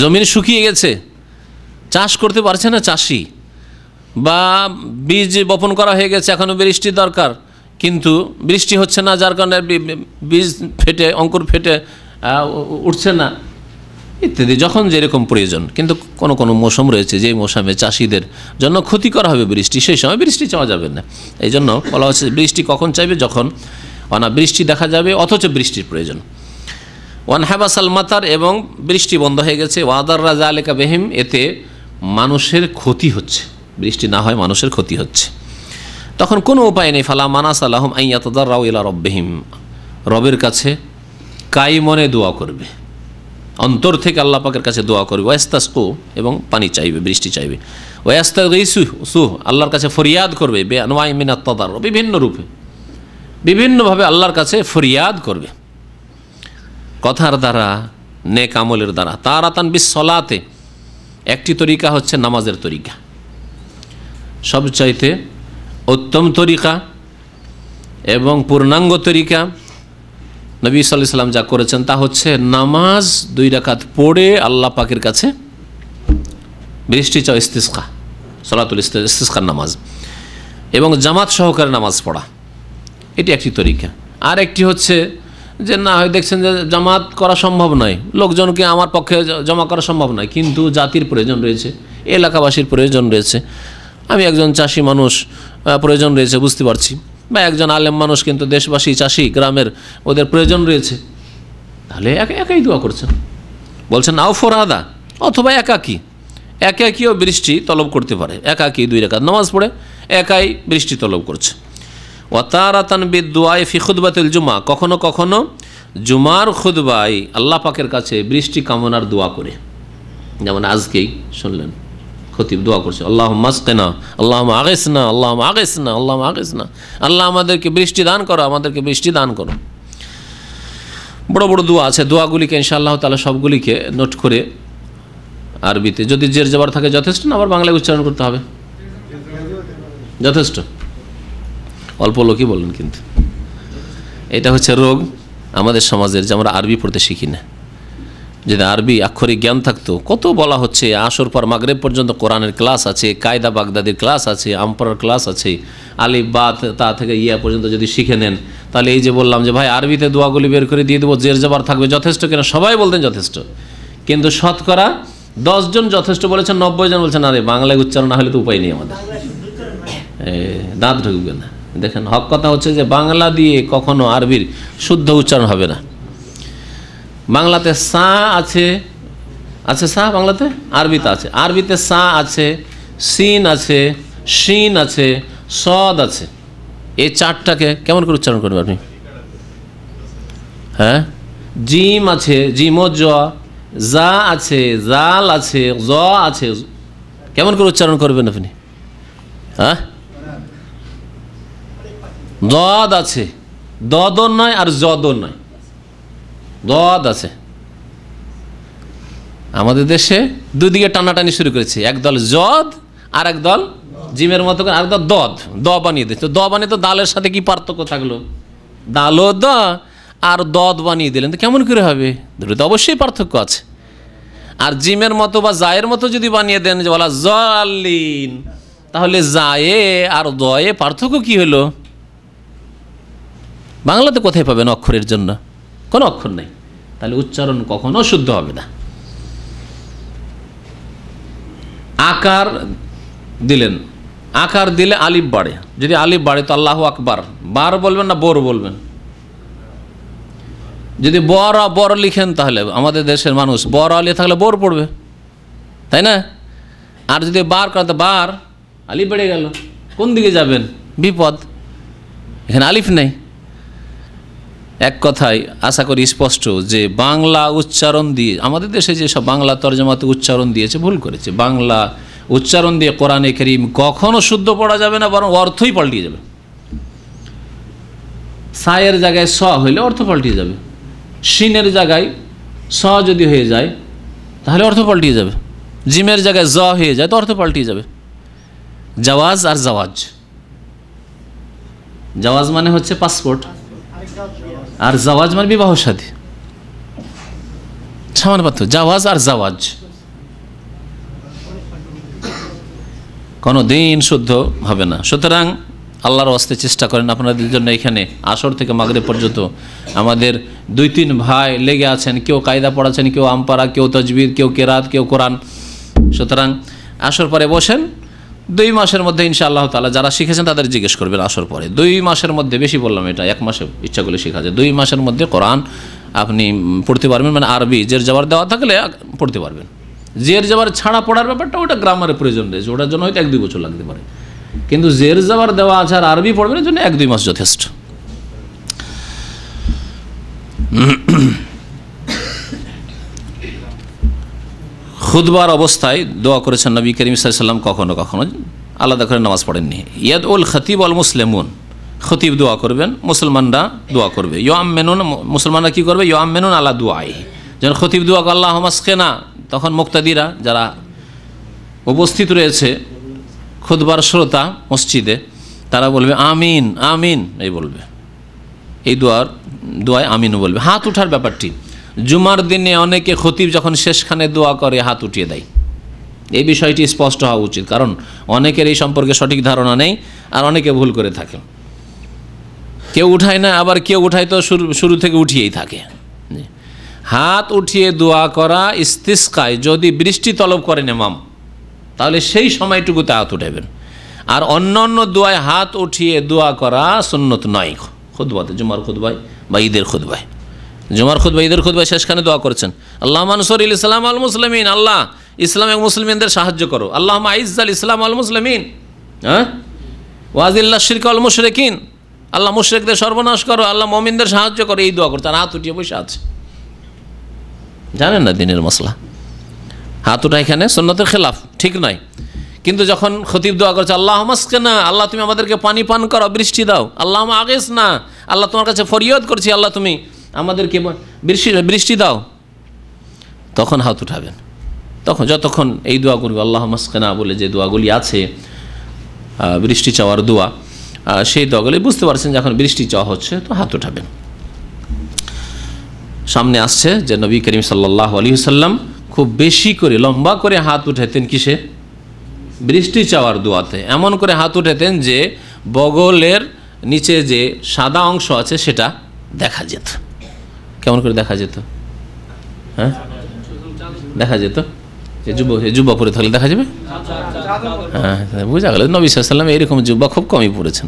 জমিন শুকিয়ে গেছে, চাষ করতে পারছে না চাষি, বা বীজ বপন করা হয়ে গেছে, এখনও বৃষ্টির দরকার, কিন্তু বৃষ্টি হচ্ছে না, যার কারণে বীজ ফেটে, অঙ্কুর ফেটে উঠছে না, ইত্যাদি। যখন যেরকম প্রয়োজন, কিন্তু কোনো কোনো মৌসুম রয়েছে যে মৌসুমে চাষিদের জন্য ক্ষতিকর হবে বৃষ্টি, সেই সময় বৃষ্টি চাওয়া যাবে না। এই জন্য বলা হচ্ছে বৃষ্টি কখন চাইবে? যখন অনাবৃষ্টি দেখা যাবে অথচ বৃষ্টির প্রয়োজন। ওয়ান হাবাসাল মাতার, এবং বৃষ্টি বন্ধ হয়ে গেছে। ওয়াদার রাজা আলেকা বেহিম, এতে মানুষের ক্ষতি হচ্ছে, বৃষ্টি না হয় মানুষের ক্ষতি হচ্ছে। তখন কোনো উপায় নেই। ফালা মানাস আলাহুম আইয়াতাদাররাউ ইলা রাব্বিহিম, রবের কাছে কাই মনে দোয়া করবে, অন্তর থেকে আল্লাহ পাকের কাছে দোয়া করবে। ওয়াস্তাসকু, এবং পানি চাইবে, বৃষ্টি চাইবে। ওয়াস্তাগীসু, আল্লাহর কাছে ফরিয়াদ করবে। বেআনওয়াই মিনাত তাদার, বিভিন্ন রূপে, বিভিন্নভাবে আল্লাহর কাছে ফরিয়াদ করবে, কথার দ্বারা, নেক আমলের দ্বারা। তারাতান বিস সলাতে, একটি তরিকা হচ্ছে নামাজের তরিকা, সবচাইতে উত্তম তরিকা এবং পূর্ণাঙ্গ তরিকা। নবী সাল্লাল্লাহু আলাইহি সাল্লাম যা করেছেন তা হচ্ছে নামাজ 2 রাকাত পড়ে আল্লাহ পাকের কাছে বৃষ্টি চাও, ইস্তিসকা, সালাতুল ইস্তিসকার নামাজ, এবং জামাত সহকারে নামাজ পড়া, এটি একটি তরিকা। আর একটি হচ্ছে যে না হয় দেখছেন যে জামাত করা সম্ভব নয়, লোকজনকে আমার পক্ষে জমা করা সম্ভব নয়, কিন্তু জাতির প্রয়োজন রয়েছে, এলাকাবাসীর প্রয়োজন রয়েছে, আমি একজন চাষি মানুষ, প্রয়োজন রয়েছে, বুঝতে পারছি, বা একজন আলেম মানুষ কিন্তু দেশবাসী চাষি গ্রামের, ওদের প্রয়োজন রয়েছে, তাহলে একাই দোয়া করছেন। বলছেন আও ফরাদা, অথবা একাকিও বৃষ্টি তলব করতে পারে, একাকি 2 রাকাত নামাজ পড়ে একাই বৃষ্টি তলব করছে। ওয়াতারাতান বিদুআই ফি খুতবাতিল জুমা, কখনো কখনো জুমার খুতবায় আল্লাহ পাকের কাছে বৃষ্টি কামনার দোয়া করে, যেমন আজকেই শুনলেন খতিব দোয়া করছে, আল্লাহুম্মা আসকিনা, আল্লাহুম্মা আগিসনা, আল্লাহুম্মা আগিসনা, আল্লাহুম্মা আগিসনা, আল্লাহ আমাদেরকে বৃষ্টি দান করো, আমাদেরকে বৃষ্টি দান করো। বড় বড় দোয়া আছে, দোয়াগুলিকে ইনশাআল্লাহ তাআলা সবগুলিকে নোট করে আরবিতে, যদি জের জবর থাকে যথেষ্ট, না আবার বাংলায় উচ্চারণ করতে হবে, যথেষ্ট। অল্প লোকই বললেন, কিন্তু এটা হচ্ছে রোগ আমাদের সমাজের, যে আমরা আরবি পড়তে শিখি না। যদি আরবি আক্ষরিক জ্ঞান থাকতো, কত বলা হচ্ছে, আসর পর মাগরিব পর্যন্ত কোরআনের ক্লাস আছে, কায়দা বাগদাদির ক্লাস আছে, আমপরার ক্লাস আছে, আলিফ বা তা থেকে ইয়া পর্যন্ত যদি শিখে নেন, তাহলে এই যে বললাম যে ভাই আরবিতে দোয়াগুলি বের করে দিয়ে দেবো, জের জবর থাকবে, যথেষ্ট কিনা? সবাই বলতেন যথেষ্ট, কিন্তু শতকরা 10 জন যথেষ্ট বলেছেন, 90 জন বলছেন আরে বাংলায় উচ্চারণ না হলে তো উপায় নেই আমাদের, দাঁত ঢুকবে না। দেখেন, হক কথা হচ্ছে যে বাংলা দিয়ে কখনো আরবির শুদ্ধ উচ্চারণ হবে না। বাংলাতে সা আছে, সা বাংলাতে, আরবিতে আছে, আরবিতে সা আছে, সিন আছে, শিন আছে, সদ আছে, এই 4টাকে কেমন করে উচ্চারণ করবেন আপনি? হ্যাঁ, জিম আছে, জিমো জ, জা আছে, জাল আছে, জ আছে, কেমন করে উচ্চারণ করবেন আপনি? হ্যাঁ, দদ আছে, দদও নয় আর জদও নয়, দদ আছে। আমাদের দেশে দুদিকে টানাটানি শুরু করেছে, একদল জদ আর একদল জিমের মতো করে, আরেকদল দদ, দ বানিয়ে দিচ্ছে। দ বানিয়ে তো দালের সাথে কি পার্থক্য থাকলো? দালও দ আর দদ বানিয়ে দিলেন, তো কেমন করে হবে? দুটো তো অবশ্যই পার্থক্য আছে। আর জিমের মতো বা জায়ের মতো যদি বানিয়ে দেন, যে বলা জালিন, তাহলে জায়ে আর দয়ে পার্থক্য কি হলো? বাংলাতে কোথায় পাবেন অক্ষরের জন্য? কোনো অক্ষর নেই, তাহলে উচ্চারণ কখনো শুদ্ধ হবে না। আকার দিলেন, আকার দিলে আলিফ বাড়ে, যদি আলিফ বাড়ে তো আল্লাহু আকবার বার বলবেন না বোর বলবেন? যদি বর লিখেন তাহলে আমাদের দেশের মানুষ বর আলিফ থাকলে বোর পড়বে, তাই না? আর যদি বার করতে বার আলিফ বেড়ে গেল, কোন দিকে যাবেন? বিপদ। এখানে আলিফ নেই। এক কথায় আশা করি স্পষ্ট যে বাংলা উচ্চারণ দিয়ে আমাদের দেশে যেসব বাংলা তরজমাতে উচ্চারণ দিয়েছে ভুল করেছে। বাংলা উচ্চারণ দিয়ে কোরআনে কারীম কখনো শুদ্ধ পড়া যাবে না, বরং অর্থই পাল্টিয়ে যাবে। সায়ের জায়গায় স হইলে অর্থ পাল্টিয়ে যাবে, শিনের জায়গায় স যদি হয়ে যায় তাহলে অর্থ পাল্টিয়ে যাবে, জিমের জায়গায় জ হয়ে যায় তো অর্থ পাল্টিয়ে যাবে। জাওয়াজ আর জাওয়াজ, জাওয়াজ মানে হচ্ছে পাসপোর্ট, আর জাওয়াজ মানে বিবাহ শাদী, সামান্য পার্থক্য। জাওয়াজ আর জাওয়াজ কোনো দিন শুদ্ধ হবে না। সুতরাং আল্লাহর ওয়াস্তে চেষ্টা করেন আপনাদের জন্য। এখানে আসর থেকে মাগরিব পর্যন্ত আমাদের 2-3 ভাই লেগে আছেন, কেউ কায়দা পড়াচ্ছেন, কেউ আমপারা, কেউ তাজবিদ, কেউ কেরাত, কেউ কোরআন। সুতরাং আসর পরে বসেন, 2 মাসের মধ্যে ইনশাআল্লাহ তাআলা যারা শিখেছেন তাদের জিজ্ঞেস করবেন আসর পরে। 2 মাসের মধ্যে, বেশি বললাম এটা, 1 মাসে ইচ্ছা করলে শেখা যায়। 2 মাসের মধ্যে কোরআন আপনি পড়তে পারবেন, মানে আরবি জের জবর দেওয়া থাকলে পড়তে পারবেন। জের জবর ছাড়া পড়ার ব্যাপারটা ওটা গ্রামারের প্রয়োজন রয়েছে, ওটার জন্য হয়তো 1-2 বছর লাগতে পারে, কিন্তু জের জবর দেওয়া আছে আর আরবি পড়বেন এর জন্য 1-2 মাস যথেষ্ট। খুতবার অবস্থায় দোয়া করেছেন নবী করিম সাল্লাল্লাহু আলাইহি ওয়াসাল্লাম, কখনো কখনো আলাদা করে নামাজ পড়েননি। ইয়াদউল খতিব আল মুসলিমুন, খতিব দোয়া করবেন, মুসলমানরা দোয়া করবে। ইউআমিনুন, মুসলমানরা কি করবে? ইউআমিনুন আলা দুআই। যখন খতিব দোয়া করে আল্লাহুম্মা আসকিনা, তখন মুক্তাদিরা যারা উপস্থিত রয়েছে খুতবার শ্রোতা মসজিদে, তারা বলবে আমিন আমিন, এই বলবে, এই দোয়ায় আমিন বলবে। হাত উঠার ব্যাপারটি জুমার দিনে অনেকে খতিব যখন শেষখানে দোয়া করে হাত উঠিয়ে দেয়, এই বিষয়টি স্পষ্ট হওয়া উচিত, কারণ অনেকের এই সম্পর্কে সঠিক ধারণা নেই আর অনেকে ভুল করে থাকে। কেউ উঠায় না, আবার কেউ উঠায় তো শুরু থেকে উঠিয়েই থাকে। হাত উঠিয়ে দোয়া করা ইস্তিসকায় যদি বৃষ্টি তলব করেন ইমাম, তাহলে সেই সময়টুকুতে হাত উঠাবেন। আর অন্য অন্য দোয়ায় হাত উঠিয়ে দোয়া করা সুন্নত নয় খুতবাতে, জুমার খুতবায় বা ঈদের খুতবায়। জুমার খুতবা, ঈদের খুতবায় শেষখানে দোয়া করেছেন আল্লাহুম্মা আনসুরিল ইসলাম আল মুসলিমিন, আল্লাহ ইসলাম এবং মুসলিমদের সাহায্য করো। আল্লাহুম্মা আইজ্জাল ইসলাম আল মুসলিমিন, ওয়াজিল্লাশ শিরক আল মুশরিকিন, আল্লাহ মুশরিকদের সর্বনাশ করো, আল্লাহ মুমিনদের সাহায্য করো। এই দোয়া করতে হাত উঠিয়ে বসে আছে, জানেন না দিনের মশলা। হাত উঠা এখানে সুন্নতের খেলাফ, ঠিক নয়। কিন্তু যখন খতিব দোয়া করছে আল্লাহুম্মা আসকিনা, আল্লাহ তুমি আমাদেরকে পানি পান করো, বৃষ্টি দাও। আল্লাহুম্মা আগিসনা, আল্লাহ তোমার কাছে ফরিয়াদ করছি, আল্লাহ তুমি আমাদেরকে বৃষ্টি দাও, তখন হাত উঠাবেন। তখন যতক্ষণ এই দোয়া করবে আল্লাহুম্মা আসকিনা বলে, যে দোয়াগুলি আছে বৃষ্টি চাওয়ার দোয়া, সেই দোয়াগুলি বুঝতে পারছেন যখন বৃষ্টি চাওয়া হচ্ছে তো হাত উঠাবেন। সামনে আসছে যে নবী করিম সাল্লাল্লাহু আলাইহি ওয়াসাল্লাম খুব বেশি করে লম্বা করে হাত উঠাতেন কিসে? বৃষ্টি চাওয়ার দোয়াতে। এমন করে হাত উঠাতেন যে বগলের নিচে যে সাদা অংশ আছে সেটা দেখা যেত। কেমন করে দেখা যেত? হ্যাঁ, দেখা যেত যে জুব্বা পরে থাকলে দেখা যাবে। হ্যাঁ, বুঝা গেল। নবী সাল্লাল্লাহু আলাইহি ওয়াসাল্লাম এরকম জুব্বা খুব কমই পরেছেন,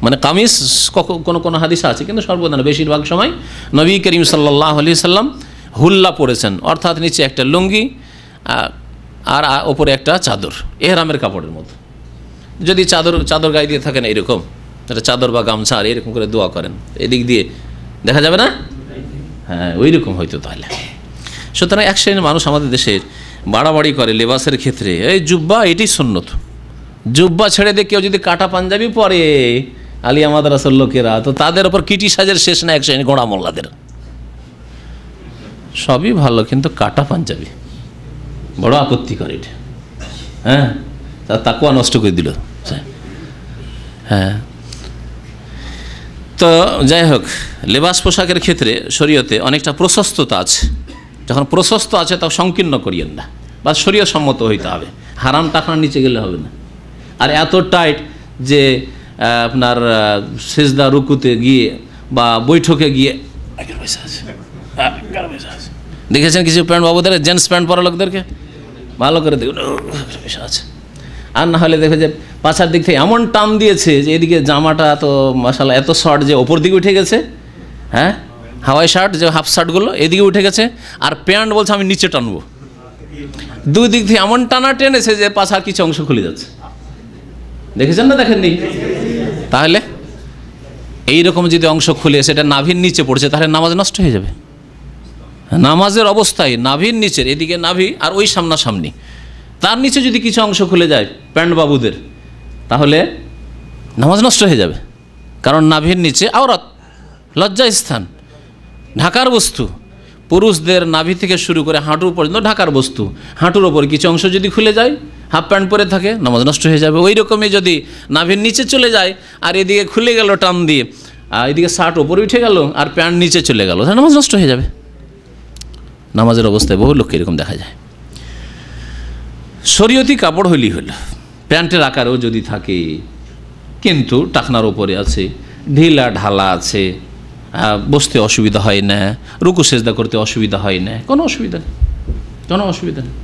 মানে কামিজ কোনো হাদিস আছে, কিন্তু সর্বদা না, বেশিরভাগ সময় নবী করিম সাল্লাল্লাহু আলাইহি ওয়াসাল্লাম হুল্লা পরেছেন, অর্থাৎ নিচে একটা লুঙ্গি আর ওপরে একটা চাদর, এহরামের কাপড়ের মতো। যদি চাদর গায়ে দিয়ে থাকেন এরকম একটা চাদর বা গামছা, আর এরকম করে দোয়া করেন, এদিক দিয়ে দেখা যাবে না? হ্যাঁ, ওই রকম হয়তো তাহলে। সুতরাং এক শ্রেণীর মানুষ আমাদের দেশের বাড়াবাড়ি করে লেবাসের ক্ষেত্রে, এই জুব্বা এটাই সুন্নত, জুব্বা ছেড়ে দিয়ে কেউ যদি কাটা পাঞ্জাবি পরে আলিয়া মাদ্রাসার লোকেরা, তো তাদের ওপর কিটি সাজের শেষ না এক শ্রেণী গোড়া মোল্লাদের। সবই ভালো, কিন্তু কাটা পাঞ্জাবি বড় আপত্তিকর এটা। হ্যাঁ, তার তাকওয়া নষ্ট করে দিল। হ্যাঁ, তো যাই হোক, লেবাস পোশাকের ক্ষেত্রে শরীয়তে অনেকটা প্রশস্ততা আছে। যখন প্রশস্ত আছে তা সংকীর্ণ করিয়েন না, বা শরীয়ত সম্মত হইতে হবে, হারাম টাকার নিচে গেলে হবে না। আর এত টাইট যে আপনার সেজদা রুকুতে গিয়ে বা বৈঠকে গিয়ে দেখেছেন কিছু প্যান্ট বাবুদের, জেন্টস প্যান্ট পরা লোকদেরকে ভালো করে দেখুন আছে। আর না হলে দেখবে যে পাছার দিক থেকে এমন টান দিয়েছে যে এদিকে জামাটা তো মাশাআল্লাহ এত শর্ট যে ওপর দিকে উঠে গেছে, হ্যাঁ, হাওয়াই শার্ট যে হাফ শার্টগুলো এদিকে উঠে গেছে, আর প্যান্ট বলছে আমি নিচে টানবো। দুই দিক থেকে এমন টানা টেনেছে যে পাছার কিছু অংশ খুলে যাচ্ছে। দেখেছেন না দেখেননি? তাহলে এইরকম যদি অংশ খুলে সেটা নাভির নিচে পড়ছে তাহলে নামাজ নষ্ট হয়ে যাবে। নামাজের অবস্থায় নাভির নিচের এদিকে নাভি আর ওই সামনাসামনি তার নিচে যদি কিছু অংশ খুলে যায় প্যান্ট বাবুদের, তাহলে নামাজ নষ্ট হয়ে যাবে। কারণ নাভির নিচে আওরাত, লজ্জা স্থান, ঢাকার বস্তু। পুরুষদের নাভি থেকে শুরু করে হাঁটু পর্যন্ত ঢাকার বস্তু। হাঁটুর ওপর কিছু অংশ যদি খুলে যায়, হাফ প্যান্ট পরে থাকে, নামাজ নষ্ট হয়ে যাবে। ওই রকমই যদি নাভির নিচে চলে যায় আর এদিকে খুলে গেল টান দিয়ে, আর এদিকে শার্ট ওপরে উঠে গেল আর প্যান্ট নিচে চলে গেল, তাহলে নামাজ নষ্ট হয়ে যাবে। নামাজের অবস্থায় বহু লোককে এরকম দেখা যায়। শরীয়তি কাপড় হইলেই হলো, প্যান্টের আকারেও যদি থাকে কিন্তু টাকনার ওপরে আছে, ঢিলা ঢালা আছে, বসতে অসুবিধা হয় না, রুকু সেজদা করতে অসুবিধা হয় না, কোনো অসুবিধা নেই, কোনো অসুবিধা নেই।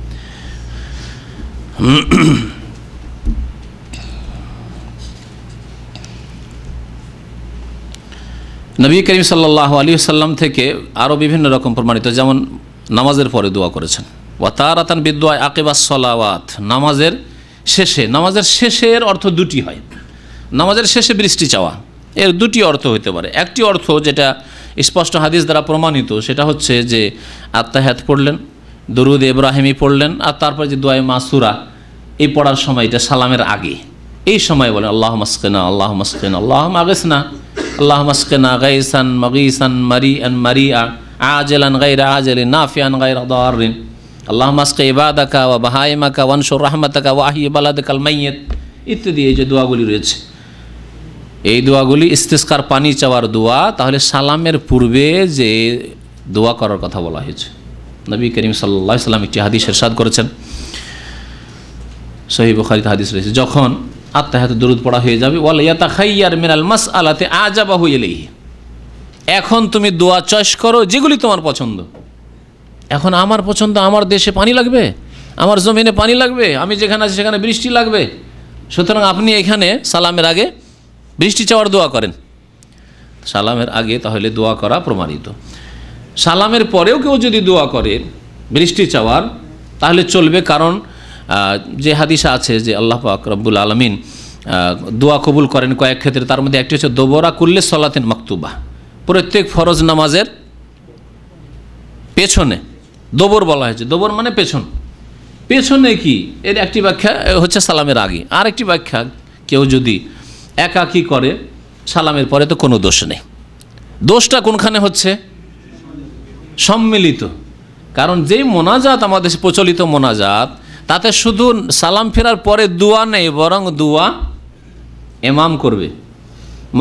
নবী করিম সাল্লাল্লাহু আলাইহি ওয়াসাল্লাম থেকে আরও বিভিন্ন রকম প্রমাণিত, যেমন নামাজের পরে দোয়া করেছেন, ওয়া তারাতান বিদুআ আকিবাস সালাওয়াত, নামাজের শেষে। নামাজের শেষের অর্থ দুটি হয়। নামাজের শেষে বৃষ্টি চাওয়া, এর দুটি অর্থ হতে পারে। একটি অর্থ যেটা স্পষ্ট হাদিস দ্বারা প্রমাণিত, সেটা হচ্ছে যে আত্তাহিয়াত পড়লেন, দরুদ ইব্রাহিমি পড়লেন, আর তারপর যে দোয়া মাসুরা এই পড়ার সময়, এটা সালামের আগে, এই সময় বলেন আল্লাহ মাসকিনা, আল্লাহ মাসকিনা, আল্লাহ মাগিসনা, আল্লাহ মাসকিনা গাইসান মাগিসান মারিআন মারিআ আজলান গায়রা আজলিন নাফিআন গায়রা দারিন, আল্লাহ মাসকি ইবাদাকা ওয়া বাহাইমাকা ওয়ানশুর রাহমাতাকা ওয়া আহয়ি বালাদাকাল মাইয়িত ইত্যাদি। এই যে দোয়াগুলি রয়েছে, এই দোয়াগুলি ইস্তিসকার পানি চাওয়ার দোয়া। তাহলে সালামের পূর্বে যে দোয়া করার কথা বলা হয়েছে, নবী করিম সাল্লাল্লাহু আলাইহি ওয়াসাল্লাম একটি হাদিস ইরশাদ করেছেন, সহিহ বুখারীতে হাদিস রয়েছে, যখন আত্তাহিয়াত দরুদ পড়া হয়ে যাবে, ওয়াল ইয়াতাখাইয়ার মিনাল মাসআলাতি আজাবাহু ইলাইহি, এখন তুমি দোয়া চয়েস করো যেগুলি তোমার পছন্দ। এখন আমার পছন্দ, আমার দেশে পানি লাগবে, আমার জমিনে পানি লাগবে, আমি যেখানে আছি সেখানে বৃষ্টি লাগবে, সুতরাং আপনি এখানে সালামের আগে বৃষ্টি চাওয়ার দোয়া করেন। সালামের আগে তাহলে দোয়া করা প্রমাণিত। সালামের পরেও কেউ যদি দোয়া করে বৃষ্টি চাওয়ার তাহলে চলবে, কারণ যে হাদিস আছে যে আল্লাহ পাক রব্বুল আলামিন দোয়া কবুল করেন কয়েক ক্ষেত্রে, তার মধ্যে একটি হচ্ছে দোবরা কুল্লে সলাতিন মাকতুবা, প্রত্যেক ফরজ নামাজের পেছনে। দোবর বলা হয়েছে, দোবর মানে পেছন। পেছনে কি, এর একটি ব্যাখ্যা হচ্ছে সালামের আগে, আর একটি ব্যাখ্যা কেউ যদি একাকী করে সালামের পরে তো কোনো দোষ নেই। দোষটা কোনখানে হচ্ছে? সম্মিলিত। কারণ যেই মোনাজাত আমাদের প্রচলিত মোনাজাত, তাতে শুধু সালাম ফেরার পরে দোয়া নেই, বরং দোয়া ইমাম করবে,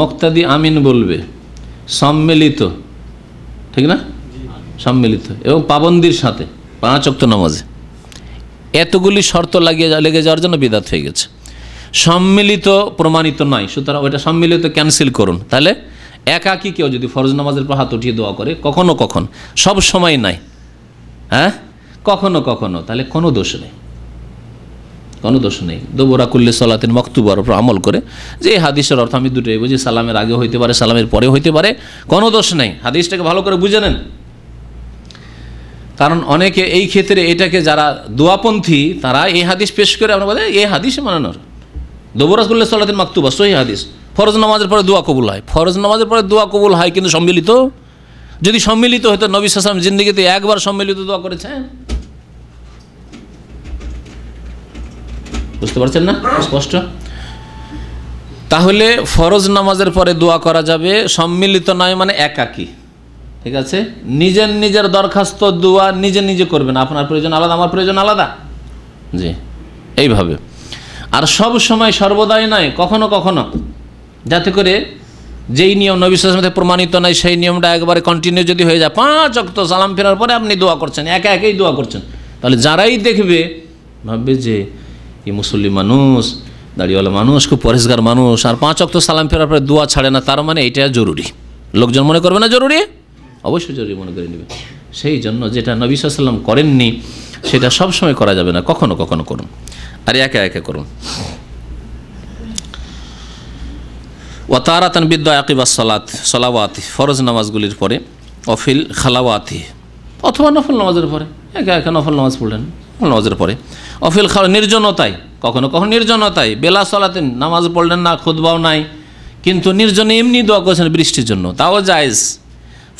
মুক্তাদি আমিন বলবে, সম্মিলিত, ঠিক না? সম্মিলিত এবং পাবন্দির সাথে 5 ওয়াক্ত নামাজে। এতগুলি শর্ত লেগে যাওয়ার জন্য বিদআত হয়ে গেছে। সম্মিলিত প্রমাণিত নয়, সুতরাং ওইটা সম্মিলিত ক্যান্সেল করুন। তাহলে একাকী কেউ যদি ফরজ নামাজের পর হাত উঠিয়ে দোয়া করে, কখনো কখনো, সব সময় নাই, হ্যাঁ, কখনো কখনো, তাহলে কোনো দোষ নেই, কোনো দোষ নেই। দোবরা কুল্লে সলাতিন মাকতুবার উপর আমল করে, যে এই হাদিসের অর্থ আমি দুটোই বুঝি, সালামের আগে হইতে পারে, সালামের পরে হইতে পারে, কোনো দোষ নেই। হাদিসটাকে ভালো করে বুঝে নেন, কারণ অনেকে এই ক্ষেত্রে এটাকে, যারা দোয়াপন্থী তারা এই হাদিস পেশ করে আমরা বলে এই হাদিসে মানানোর। দোবরা কুল্লে সলাতিন মাকতুবা সহিহ হাদিস, ফরজ নামাজের পরে দোয়া কবুল হয়, ফরজ নামাজের পরে দোয়া কবুল হয়, কিন্তু সম্মিলিত। যদি সম্মিলিত হতো নবী সাল্লাল্লাহু আলাইহি ওয়াসাল্লাম জিন্দেগিতে একবার সম্মিলিত দোয়া করেছেন, বুঝতে পারছেন না? স্পষ্ট। তাহলে ফরজ নামাজের পরে দোয়া করা যাবে, সম্মিলিত নয় মানে একাকী, ঠিক আছে? নিজের নিজের দরখাস্ত দোয়া নিজে নিজে করবেন, আপনার প্রয়োজন আলাদা, আমার প্রয়োজন আলাদা, জি, এইভাবে। আর সব সময় সর্বদাই নয়, কখনো কখনো, যাতে করে যেই নিয়ম নবী সাল্লাল্লাহু আলাইহি ওয়াসাল্লাম প্রমাণিত নয় সেই নিয়মটা একবারে কন্টিনিউ যদি হয়ে যায়, 5 ওয়াক্ত সালাম ফেরার পরে আপনি দোয়া করছেন, একা একাই দোয়া করছেন, তাহলে যারাই দেখবে ভাববে যে এই মুসল্লি মানুষ, দাড়িওয়ালা মানুষ, খুব পরেশগার মানুষ, আর 5 ওয়াক্ত সালাম ফেরার পরে দোয়া ছাড়ে না, তার মানে এটা জরুরি। লোকজন মনে করবে না জরুরি? অবশ্যই জরুরি মনে করে নেবে। সেই জন্য যেটা নবী সাল্লাল্লাহু আলাইহি ওয়াসাল্লাম করেননি সেটা সবসময় করা যাবে না, কখনো কখনো করুন। আর একা একা করুন। ওয়াতারাতান বিদ্যা আকিবাস সালাত সালাওয়াতি, ফরজ নামাজগুলির পরে, অফিল খালাওয়াতি অথবা নফল নামাজের পরে, একা একা নফল নামাজ পড়লেন নফল নামাজের পরে, অফিল নির্জনতায়, কখনো কখনো নির্জনতায় বেলা সালাতেন, নামাজ পড়লেন না, খুতবাও নাই, কিন্তু নির্জনে এমনি দোয়া করেছেন বৃষ্টির জন্য, তাও জায়েজ।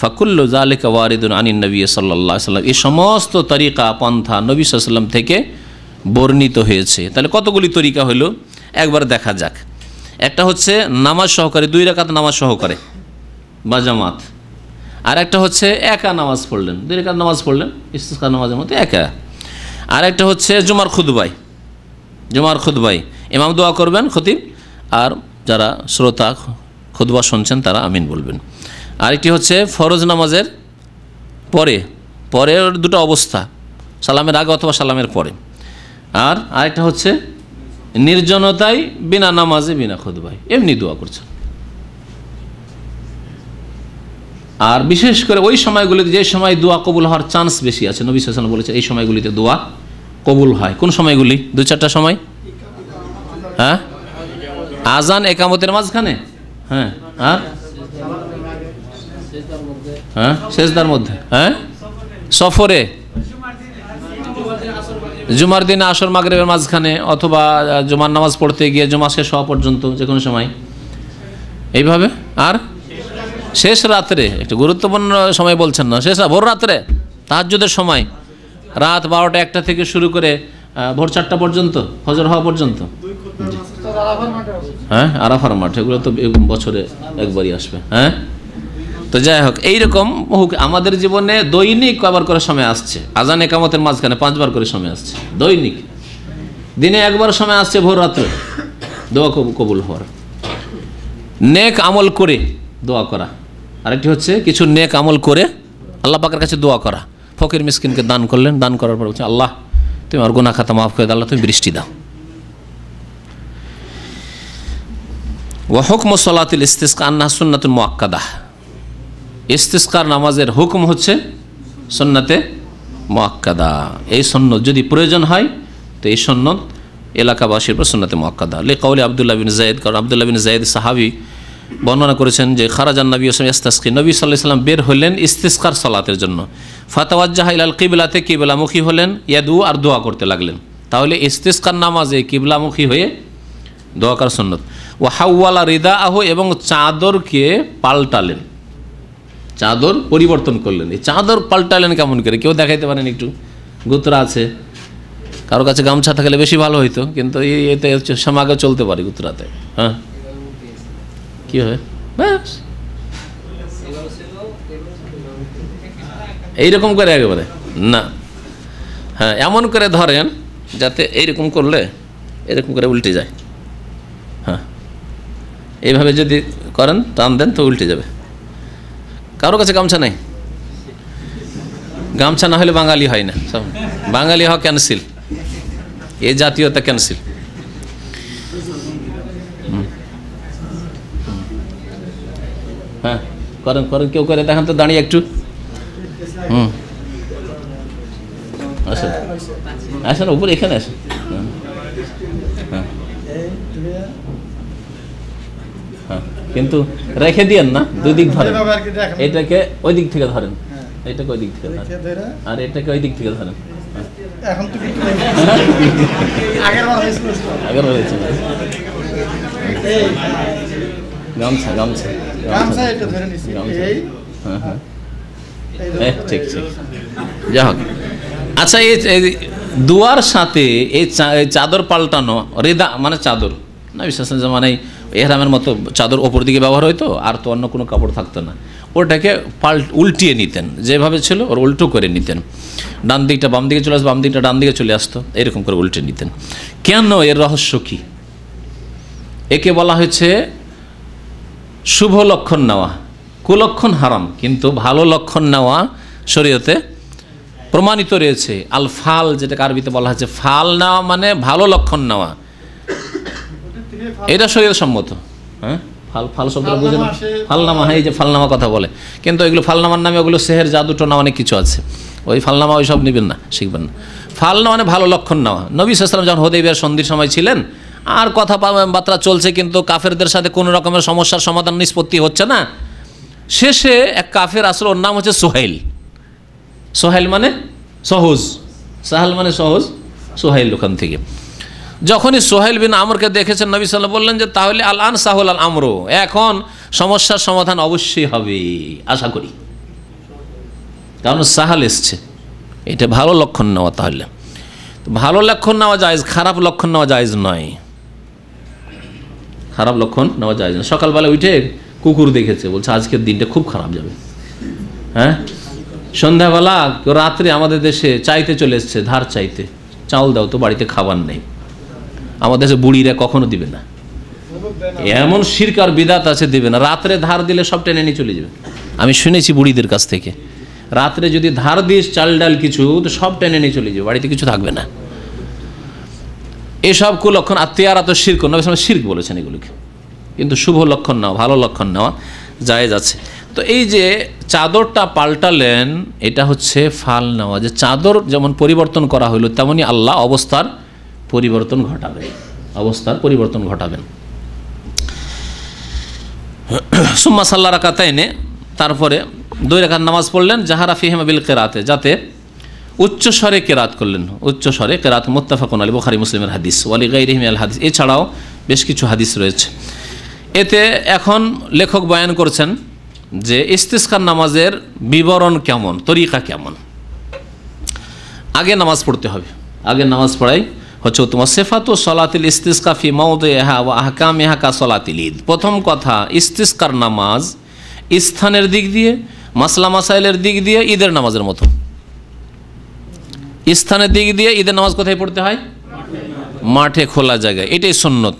ফাকুল্লু যালিকা ওয়ারিদুন আনিন নবী সাল্লাল্লাহু আলাইহি ওয়াসাল্লাম, এই সমস্ত তরিকা পন্থা নবী সাল্লাল্লাহু আলাইহি ওয়াসাল্লাম থেকে বর্ণিত হয়েছে। তাহলে কতগুলি তরিকা হলো একবার দেখা যাক। একটা হচ্ছে নামাজ সহকারে, 2 রাকাত নামাজ সহকারে বা জামাত, আর একটা হচ্ছে একা নামাজ পড়লেন, 2 রাকাত নামাজ পড়লেন ইস্তিসকা নামাজের মতো একা। আর একটা হচ্ছে জুমার খুতবায় ইমাম দোয়া করবেন খতিব, আর যারা শ্রোতা খুতবা শুনছেন তারা আমিন বলবেন। আরেকটি হচ্ছে ফরজ নামাজের পরের 2টা অবস্থা, সালামের আগে অথবা সালামের পরে। আর আরেকটা হচ্ছে নির্জনতায় বিনা নামাজে বিনা খুতবায় এমনি দোয়া করছেন। আর বিশেষ করে ওই সময়গুলিতে যে সময় দোয়া কবুল হওয়ার চান্স বেশি আছে, নবী সাল্লাল্লাহু আলাইহি ওয়াসাল্লাম বলেছে এই সময়গুলিতে দোয়া কবুল হয়। কোন সময়গুলি? 2-4টা সময়। হ্যাঁ, আজান একামতের মাঝখানে, হ্যাঁ, আর হ্যাঁ সেজদার মধ্যে, হ্যাঁ সফরে, জুমার দিনে আসর মাগরিবের মাঝখানে, অথবা জুমার নামাজ পড়তে গিয়ে জুমা শেষ হওয়া পর্যন্ত যে কোনো সময় এইভাবে। আর শেষ রাত্রে, একটু গুরুত্বপূর্ণ সময় বলছেন না, শেষ ভোর রাত্রে তাহাজ্জুদের সময়, রাত 12টা 1টা থেকে শুরু করে ভোর 4টা পর্যন্ত, ফজর হওয়া পর্যন্ত। হ্যাঁ, আরাফার মাঠ, এগুলো তো বছরে একবারই আসবে। হ্যাঁ, তো যাই হোক, এইরকম আমাদের জীবনে দৈনিক কয়বার করে সময় আসছে, আজান একামতের মাঝখানে 5বার করে সময় আসছে দৈনিক, দিনে 1বার সময় আসছে ভোর রাত্রে দোয়া কবুল হওয়ার। নেক আমল করে দোয়া করা, আরেকটি হচ্ছে কিছু নেক আমল করে আল্লাহ পাকের কাছে দোয়া করা। ফকির মিসকিনকে দান করলেন, দান করার পর বলছেন আল্লাহ তুমি আমার গুনাহ খাতা মাফ করে দাও, আল্লাহ তুমি বৃষ্টি দাও। ওয়া হুকমু সালাতিল ইস্তিসকা আন্নাহা সুন্নাতুন মুআক্কাদাহ, ইস্তিসকার নামাজের হুকুম হচ্ছে সুন্নাতে মুআক্কাদা। এই সুন্নত যদি প্রয়োজন হয় তো এই সুন্নত এলাকাবাসীর উপর সুন্নাতে মুআক্কাদা। লিকাউলি আব্দুল্লাহ বিন যায়েদ, কারণ আব্দুল্লাহ বিন যায়েদ সাহাবী বর্ণনা করেছেন যে খারাজান নবী সাল্লাল্লাহু আলাইহি ওয়াসাল্লাম, নবী সাল্লাল্লাহু আলাইহি ওয়াসাল্লাম বের হলেন ইস্তিসকার সালাতের জন্য। ফাতাওয়াজ্জাহা ইলাল কিবলাতে, কিবলামুখী হলেন, ইয়াদু আর দোয়া করতে লাগলেন। তাহলে ইস্তিসকার নামাজে কিবলামুখী হয়ে দোয়া করার সুন্নত। ওয়া হাওয়ালা রিদাআহু, এবং চাদরকে পাল্টালেন, চাদর পরিবর্তন করলেন। এই চাদর পাল্টালেন কেমন করে? কেউ দেখাইতে পারেন? একটু গুতরা আছে, কারো কাছে গামছা থাকলে বেশি ভালো হইতো, কিন্তু এতে সমাগে চলতে পারে গুতরাতে। হ্যাঁ, কি হয়? ব্যাস এইরকম করে একেবারে না, হ্যাঁ এমন করে ধরেন যাতে এইরকম করলে এরকম করে উল্টে যায়। হ্যাঁ, এইভাবে যদি করেন, টান দেন তো উল্টে যাবে। কারো কাছে গামছা নাই, গামছা না হলে বাঙালি হয় না, সব বাঙালি হওয়া ক্যান্সেল, এই জাতীয়তা ক্যান্সেল। হ্যাঁ করেন করেন, কেউ করে দেখান তো, দাঁড়িয়ে একটু। আসেন আসেন, উপরে এখানে আসেন। হ্যাঁ হ্যাঁ, কিন্তু রেখে দিয়েন না, 2 দিক ধরেন, এটাকে ওই দিক থেকে ধরেন, এটাকে ওই দিক থেকে ধরেন, আর এটাকে ওই দিক থেকে ধরেন। আগের হয়েছে গামছা গামছা গামছা, হ্যাঁ হ্যাঁ ঠিক ঠিক, যা হোক। আচ্ছা, এই দুয়ার সাথে এই চাদর পাল্টানো, রেদা মানে চাদর না, বিশেষ মানে এহরামের মতো চাদর ওপর দিকে ব্যবহার হইতো, আর তো অন্য কোনো কাপড় থাকতো না, ওটাকে উল্টিয়ে নিতেন, যেভাবে ছিল ওর উল্টো করে নিতেন। ডান দিকটা বাম দিকে চলে আসতো, বাম দিকটা ডান দিকে চলে আসতো, এরকম করে উল্টে নিতেন। কেন? এর রহস্য কি? একে বলা হয়েছে শুভ লক্ষণ নেওয়া, কুলক্ষণ হারাম, কিন্তু ভালো লক্ষণ নেওয়া শরীয়তে প্রমাণিত রয়েছে। আল ফাল, যেটাকে আরবিতে বলা হচ্ছে ফাল নেওয়া, মানে ভালো লক্ষণ নেওয়া, এটা শরীয়ত সম্মত। হ্যাঁ, ফাল ফাল শব্দটা বুঝে না? ফালনামা, হ্যাঁ এই যে ফালনামা কথা বলে, কিন্তু এগুলো ফালনামার নামে ওগুলো সেহের জাদু টোনা অনেক কিছু আছে, ওই ফালনামা ওই সব নেবেন না, শিখবেন না। ফালনা মানে ভালো লক্ষণ নেওয়া। নবী সাল্লাল্লাহু আলাইহি ওয়াসাল্লাম যখন হুদাইবিয়ার সন্ধির সময় ছিলেন, আর কথাবার্তা চলছে কিন্তু কাফেরদের সাথে কোনো রকমের সমস্যার সমাধান নিষ্পত্তি হচ্ছে না। শেষে এক কাফের আসলে ওর নাম হচ্ছে সোহেল। সোহেল মানে সহজ, সাহাল মানে সহজ, সোহেল ওখান থেকে। যখনই সোহেল বিন আমরকে দেখেছেন নবী সাল্লাল্লাহু আলাইহি ওয়াসাল্লাম বললেন যে তাহলে আল আন সাহুল আল আমরু, এখন সমস্যার সমাধান অবশ্যই হবে আশা করি, কারণ সাহাল এসছে। এটা ভালো লক্ষণ নেওয়া। তাহলে ভালো লক্ষণ নেওয়া জায়েজ, খারাপ লক্ষণ নেওয়া জায়েজ নয়। খারাপ লক্ষণ নেওয়া জায়েজ নয়। সকালবেলা উঠে কুকুর দেখেছে, বলছে আজকের দিনটা খুব খারাপ যাবে। হ্যাঁ, সন্ধ্যাবেলা রাত্রে আমাদের দেশে চাইতে চলে এসছে, ধার চাইতে, চাউল দাও তো, বাড়িতে খাবার নেই। আমাদের দেশে বুড়িরা কখনো দিবে না, এমন শিরক আর বিদাত আছে, দিবে না। রাত্রে ধার দিলে সব টেনে নিয়ে চলে যাবে। আমি শুনেছি বুড়িদের কাছ থেকে, রাত্রে যদি ধার দিস চাল ডাল কিছু, তো সব টেনে নিয়ে চলে যাবে, বাড়িতে কিছু থাকবে না। এসব কুলক্ষণ আত্মীয়ারা তো শিরক, নবী সাল্লাল্লাহু আলাইহি ওয়াসাল্লাম শিরক বলেছেন এগুলোকে। কিন্তু শুভ লক্ষণ নেওয়া, ভালো লক্ষণ নেওয়া জায়েজ আছে। তো এই যে চাদরটা পাল্টালেন, এটা হচ্ছে ফাল নেওয়া। যে চাদর যেমন পরিবর্তন করা হইল, তেমনি আল্লাহ অবস্থার পরিবর্তন ঘটাবেন, অবস্থার পরিবর্তন ঘটাবেন। সুম্মা সাল্লা রাকাতাইনে, তারপরে 2 রাকাত নামাজ পড়লেন, জাহারা ফিহিমা বিল কিরাতে, যাতে উচ্চ স্বরে কেরাত করলেন। উচ্চ স্বরে কেরাত মুত্তাফাকুন আলাইহি, বুখারী মুসলিমের হাদিস, ওয়ালি গায়রিহি মিনাল হাদিস। এছাড়াও বেশ কিছু হাদিস রয়েছে। এতে এখন লেখক বয়ান করছেন যে ইস্তিসকার নামাজের বিবরণ কেমন, তরিকা কেমন। আগে নামাজ পড়তে হবে, আগে নামাজ পড়াই হচ্ছে তোমার সিফাতু সলাতিল ইস্তিসকা ফি মাওদিহা ওয়া আহকামিহা কা সলাতিল ঈদ। প্রথম কথা, ইস্তিসকার নামাজ স্থানের দিক দিয়ে, মাসলা মাসাইলের দিক দিয়ে ঈদের নামাজের মতো। স্থানের দিক দিয়ে ঈদের নামাজ কোথায় পড়তে হয়? মাঠে, খোলা জায়গায়, এটাই সুন্নত।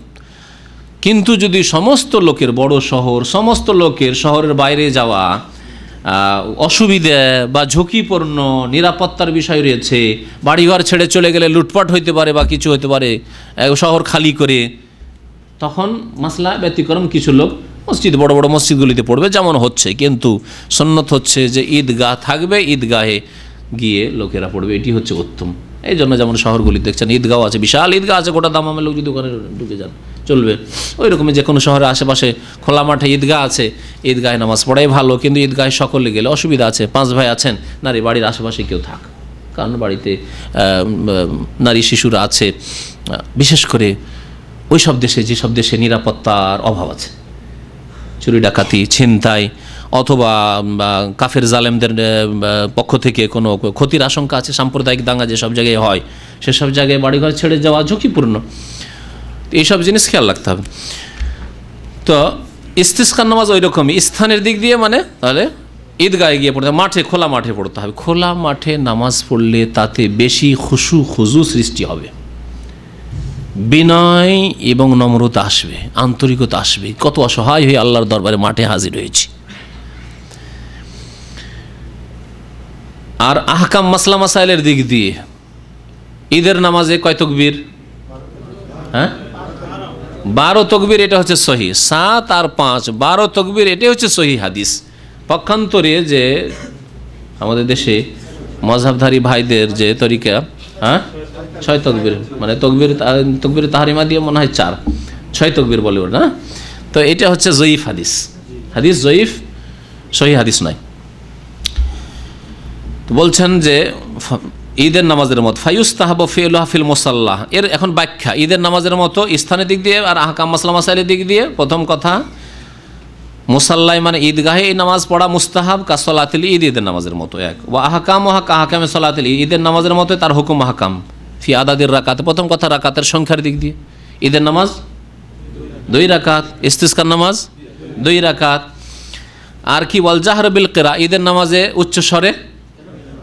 কিন্তু যদি সমস্ত লোকের, বড় শহর, সমস্ত লোকের শহরের বাইরে যাওয়া অসুবিধা বা ঝুঁকিপূর্ণ, নিরাপত্তার বিষয় রয়েছে, বাড়িঘর ছেড়ে চলে গেলে লুটপাট হইতে পারে বা কিছু হতে পারে, শহর খালি করে, তখন মাসলা ব্যতিক্রম, কিছু লোক মসজিদ, বড় বড় মসজিদগুলিতে পড়বে, যেমন হচ্ছে। কিন্তু সুন্নত হচ্ছে যে ঈদগাহ থাকবে, ঈদগাহে গিয়ে লোকেরা পড়বে, এটি হচ্ছে উত্তম। এই জন্য যেমন শহরগুলি দেখছেন ঈদগাহ আছে, বিশাল ঈদগাহ আছে, গোটা দামামের লোক যদি ওখানে ঢুকে যান চলবে। ওই রকমই যে কোনো শহরের আশেপাশে খোলা মাঠে ঈদগাহ আছে, ঈদগাহে নামাজ পড়াই ভালো। কিন্তু ঈদগাহে সকলে গেলে অসুবিধা আছে। 5 ভাই আছেন, নারী বাড়ির আশেপাশে কেউ থাক, কারণ বাড়িতে নারী শিশুরা আছে, বিশেষ করে ওই সব দেশে, যেসব দেশে নিরাপত্তার অভাব আছে, চুরি ডাকাতি, ছিনতাই, অথবা কাফের জালেমদের পক্ষ থেকে কোনো ক্ষতির আশঙ্কা আছে, সাম্প্রদায়িক দাঙ্গা যেসব জায়গায় হয়, সেসব জায়গায় বাড়িঘর ছেড়ে যাওয়া ঝুঁকিপূর্ণ। এইসব জিনিস খেয়াল রাখতে হবে। তো ইস্তিসকার নামাজ ওই রকমই, স্থানের দিক দিয়ে, মানে তাহলে ঈদগাহে গিয়ে পড়তে হবে, মাঠে, খোলা মাঠে পড়তে হবে। খোলা মাঠে নামাজ পড়লে তাতে বেশি খুশু খুজু সৃষ্টি হবে, বিনয় এবং নম্রতা আসবে, আন্তরিকতা আসবে। কত অসহায় হয়ে আল্লাহর দরবারে মাঠে হাজির হয়েছি। আর আহকাম, মাসলা মাসাইলের দিক দিয়ে ঈদের নামাজে কয় তাকবীর? হ্যাঁ, 12 তাকবীর। এটা হচ্ছে সহি। 7 আর 5, 12 তাকবীর, এটাই হচ্ছে সহি হাদিস। পক্ষান্তরে যে আমাদের দেশে মযহাবধারী ভাইদের যে তরিকা, হ্যাঁ, 6 তাকবীর, মানে তকবীর তাহরিমা দিয়ে মনে হয় 4, 6 তাকবীর বলে ওর না। তো এটা হচ্ছে জয়ীফ হাদিস, হাদিস জয়ীফ, সহি হাদিস নয়। বলছেন যে ঈদের নামাজের মতো ফায়ুস্তাহাবু ফিলুহা ফিল মুসাল্লাহ। এর এখন ব্যাখ্যা, ঈদের নামাজের মতো স্থানের দিক দিয়ে আর আহকাম মাসলা মাসাইলের দিক দিয়ে। প্রথম কথা, মুসাল্লায় মানে ঈদগাহে এই নামাজ পড়া মুস্তাহাব, কা সলাতিল ঈদ, ঈদের নামাজের মতো এক। ওয়া আহকাম ওয়া কা আহকামে সলাতিল ঈদ, ঈদের নামাজের মতো তার হুকুম আহকাম। ফি আদাদির রাকাত, প্রথম কথা রাকাতের সংখ্যার দিক দিয়ে। ঈদের নামাজ 2 রাকাত, ইস্তিসকার নামাজ 2 রাকাত। আর কি ওয়াল জাহর বিল কিরা, ঈদের নামাজে উচ্চ স্বরে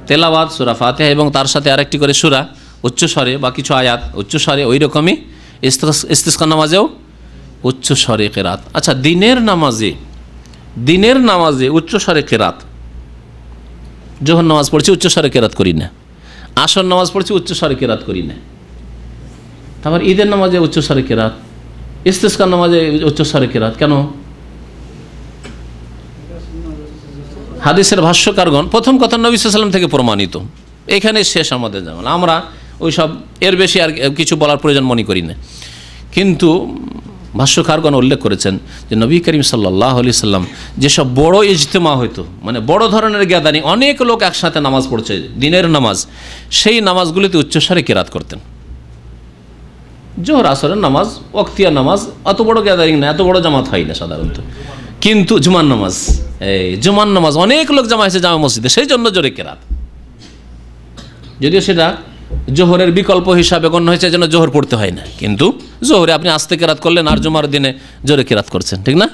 তেলাওয়াত, সূরা ফাতিহা এবং তার সাথে আরেকটি করে সূরা উচ্চ স্বরে বা কিছু আয়াত উচ্চ স্বরে। ওই রকমই ইস্তিসকার নামাজেও উচ্চ স্বরে কিরাত। আচ্ছা, দিনের নামাজে উচ্চ স্বরে কিরাত, যখন নামাজ পড়ছি উচ্চ স্বরে কিরাত করি না, আসর নামাজ পড়ছি উচ্চ স্বরে কিরাত করি না। তারপর ঈদের নামাজে উচ্চ স্বরে কিরাত, ইস্তিসকার নামাজে উচ্চ স্বরে কিরাত কেন? হাদিসের ভাষ্যকারগণ প্রথম কথা নবী সাল্লাল্লাহু আলাইহি ওয়াসাল্লাম থেকে প্রমাণিত, এখানে শেষ আমাদের যেমন, আমরা ওই সব এর বেশি আর কিছু বলার প্রয়োজন মনে করি না। কিন্তু ভাষ্যকারগণ উল্লেখ করেছেন যে নবী করিম সাল্লাল্লাহু আলাইহি সাল্লাম যেসব বড় ইজতেমা হইতো, মানে বড় ধরনের গ্যাদারিং, অনেক লোক একসাথে নামাজ পড়ছে, দিনের নামাজ, সেই নামাজগুলিতে উচ্চস্বরে কিরাত করতেন। জোহর আসরের নামাজ, ওয়াক্তিয়া নামাজ, অত বড় গ্যাদারিং না, এত বড় জামাত হয় না সাধারণত। কিন্তু জুমার নামাজ, জুমার নামাজ অনেক লোক জমা হয়েছে জামা মসজিদে, সেই জন্য জোরে কেরাত। যদিও সেটা জোহরের বিকল্প হিসাবে গণ্য হয়েছে, যেন জোহর পড়তে হয় না, কিন্তু জোহরে আপনি আস্তে কেরাত করলেন আর জুমার দিনে জোরে কেরাত করছেন, ঠিক না?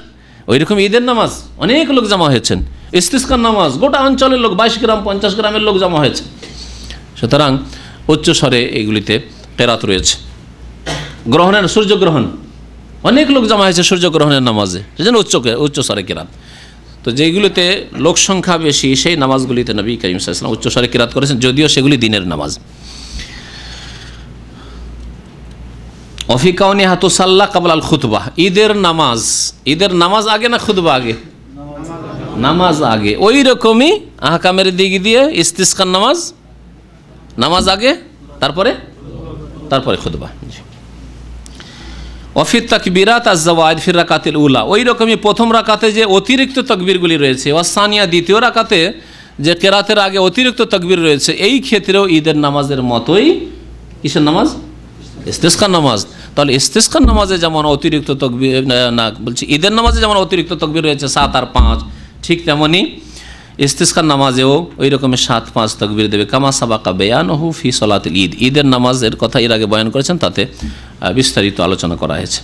ওই রকম ঈদের নামাজ অনেক লোক জমা হয়েছেন, ইস্তিসকার নামাজ গোটা অঞ্চলের লোক, 22 গ্রাম 50 গ্রামের লোক জমা হয়েছে। সুতরাং উচ্চস্বরে এইগুলিতে কেরাত রয়েছে। গ্রহণের সূর্যগ্রহণ অনেক লোক জমা হয়েছে সূর্যগ্রহণের নামাজে, সেজন্য উচ্চস্বরে কেরাত। তো যেগুলিতে লোক সংখ্যা বেশি সেই নামাজগুলিতে নবী করিম সাল্লাল্লাহু আলাইহি ওয়াসাল্লাম উচ্চস্বরে কিরাত করেছেন, যদিও সেগুলি দিনের নামাজ। অফিকাউনি হাতুসাল্লাহ কাবল আল খুতবাহ, ঈদের নামাজ আগে না খুতবা আগে? নামাজ আগে। ওই রকমই আহকামের দিক দিয়ে ইস্তিসকার নামাজ আগে, তারপরে খুতবা। ওয়াফি তাকবীরাত আজ-জাওয়াইদ ফির রাকাতিল উলা, ওই রকমই প্রথম রাকাতে যে অতিরিক্ত তাকবীরগুলি রয়েছে, ওয়াসানিয়া দ্বিতীয় রাকাতে যে কেরাতের আগে অতিরিক্ত তাকবীর রয়েছে, এই ক্ষেত্রেও ঈদের নামাজের মতোই কিসের নামাজ? ইস্তিসকার নামাজ। তাহলে ইস্তিসকার নামাজে যেমন অতিরিক্ত তাকবীর, না বলছি ঈদের নামাজে যেমন অতিরিক্ত তাকবীর রয়েছে 7 আর 5, ঠিক তেমনি ইস্তিসকার নামাজেও ওই রকমের 7-5 তাকবীর দেবে। কামা সাবাকা বায়ানুহু ফি সালাতিল ঈদ, ঈদের নামাজের কথা এর আগে বয়ান করেছেন, তাতে বিস্তারিত আলোচনা করা হয়েছে।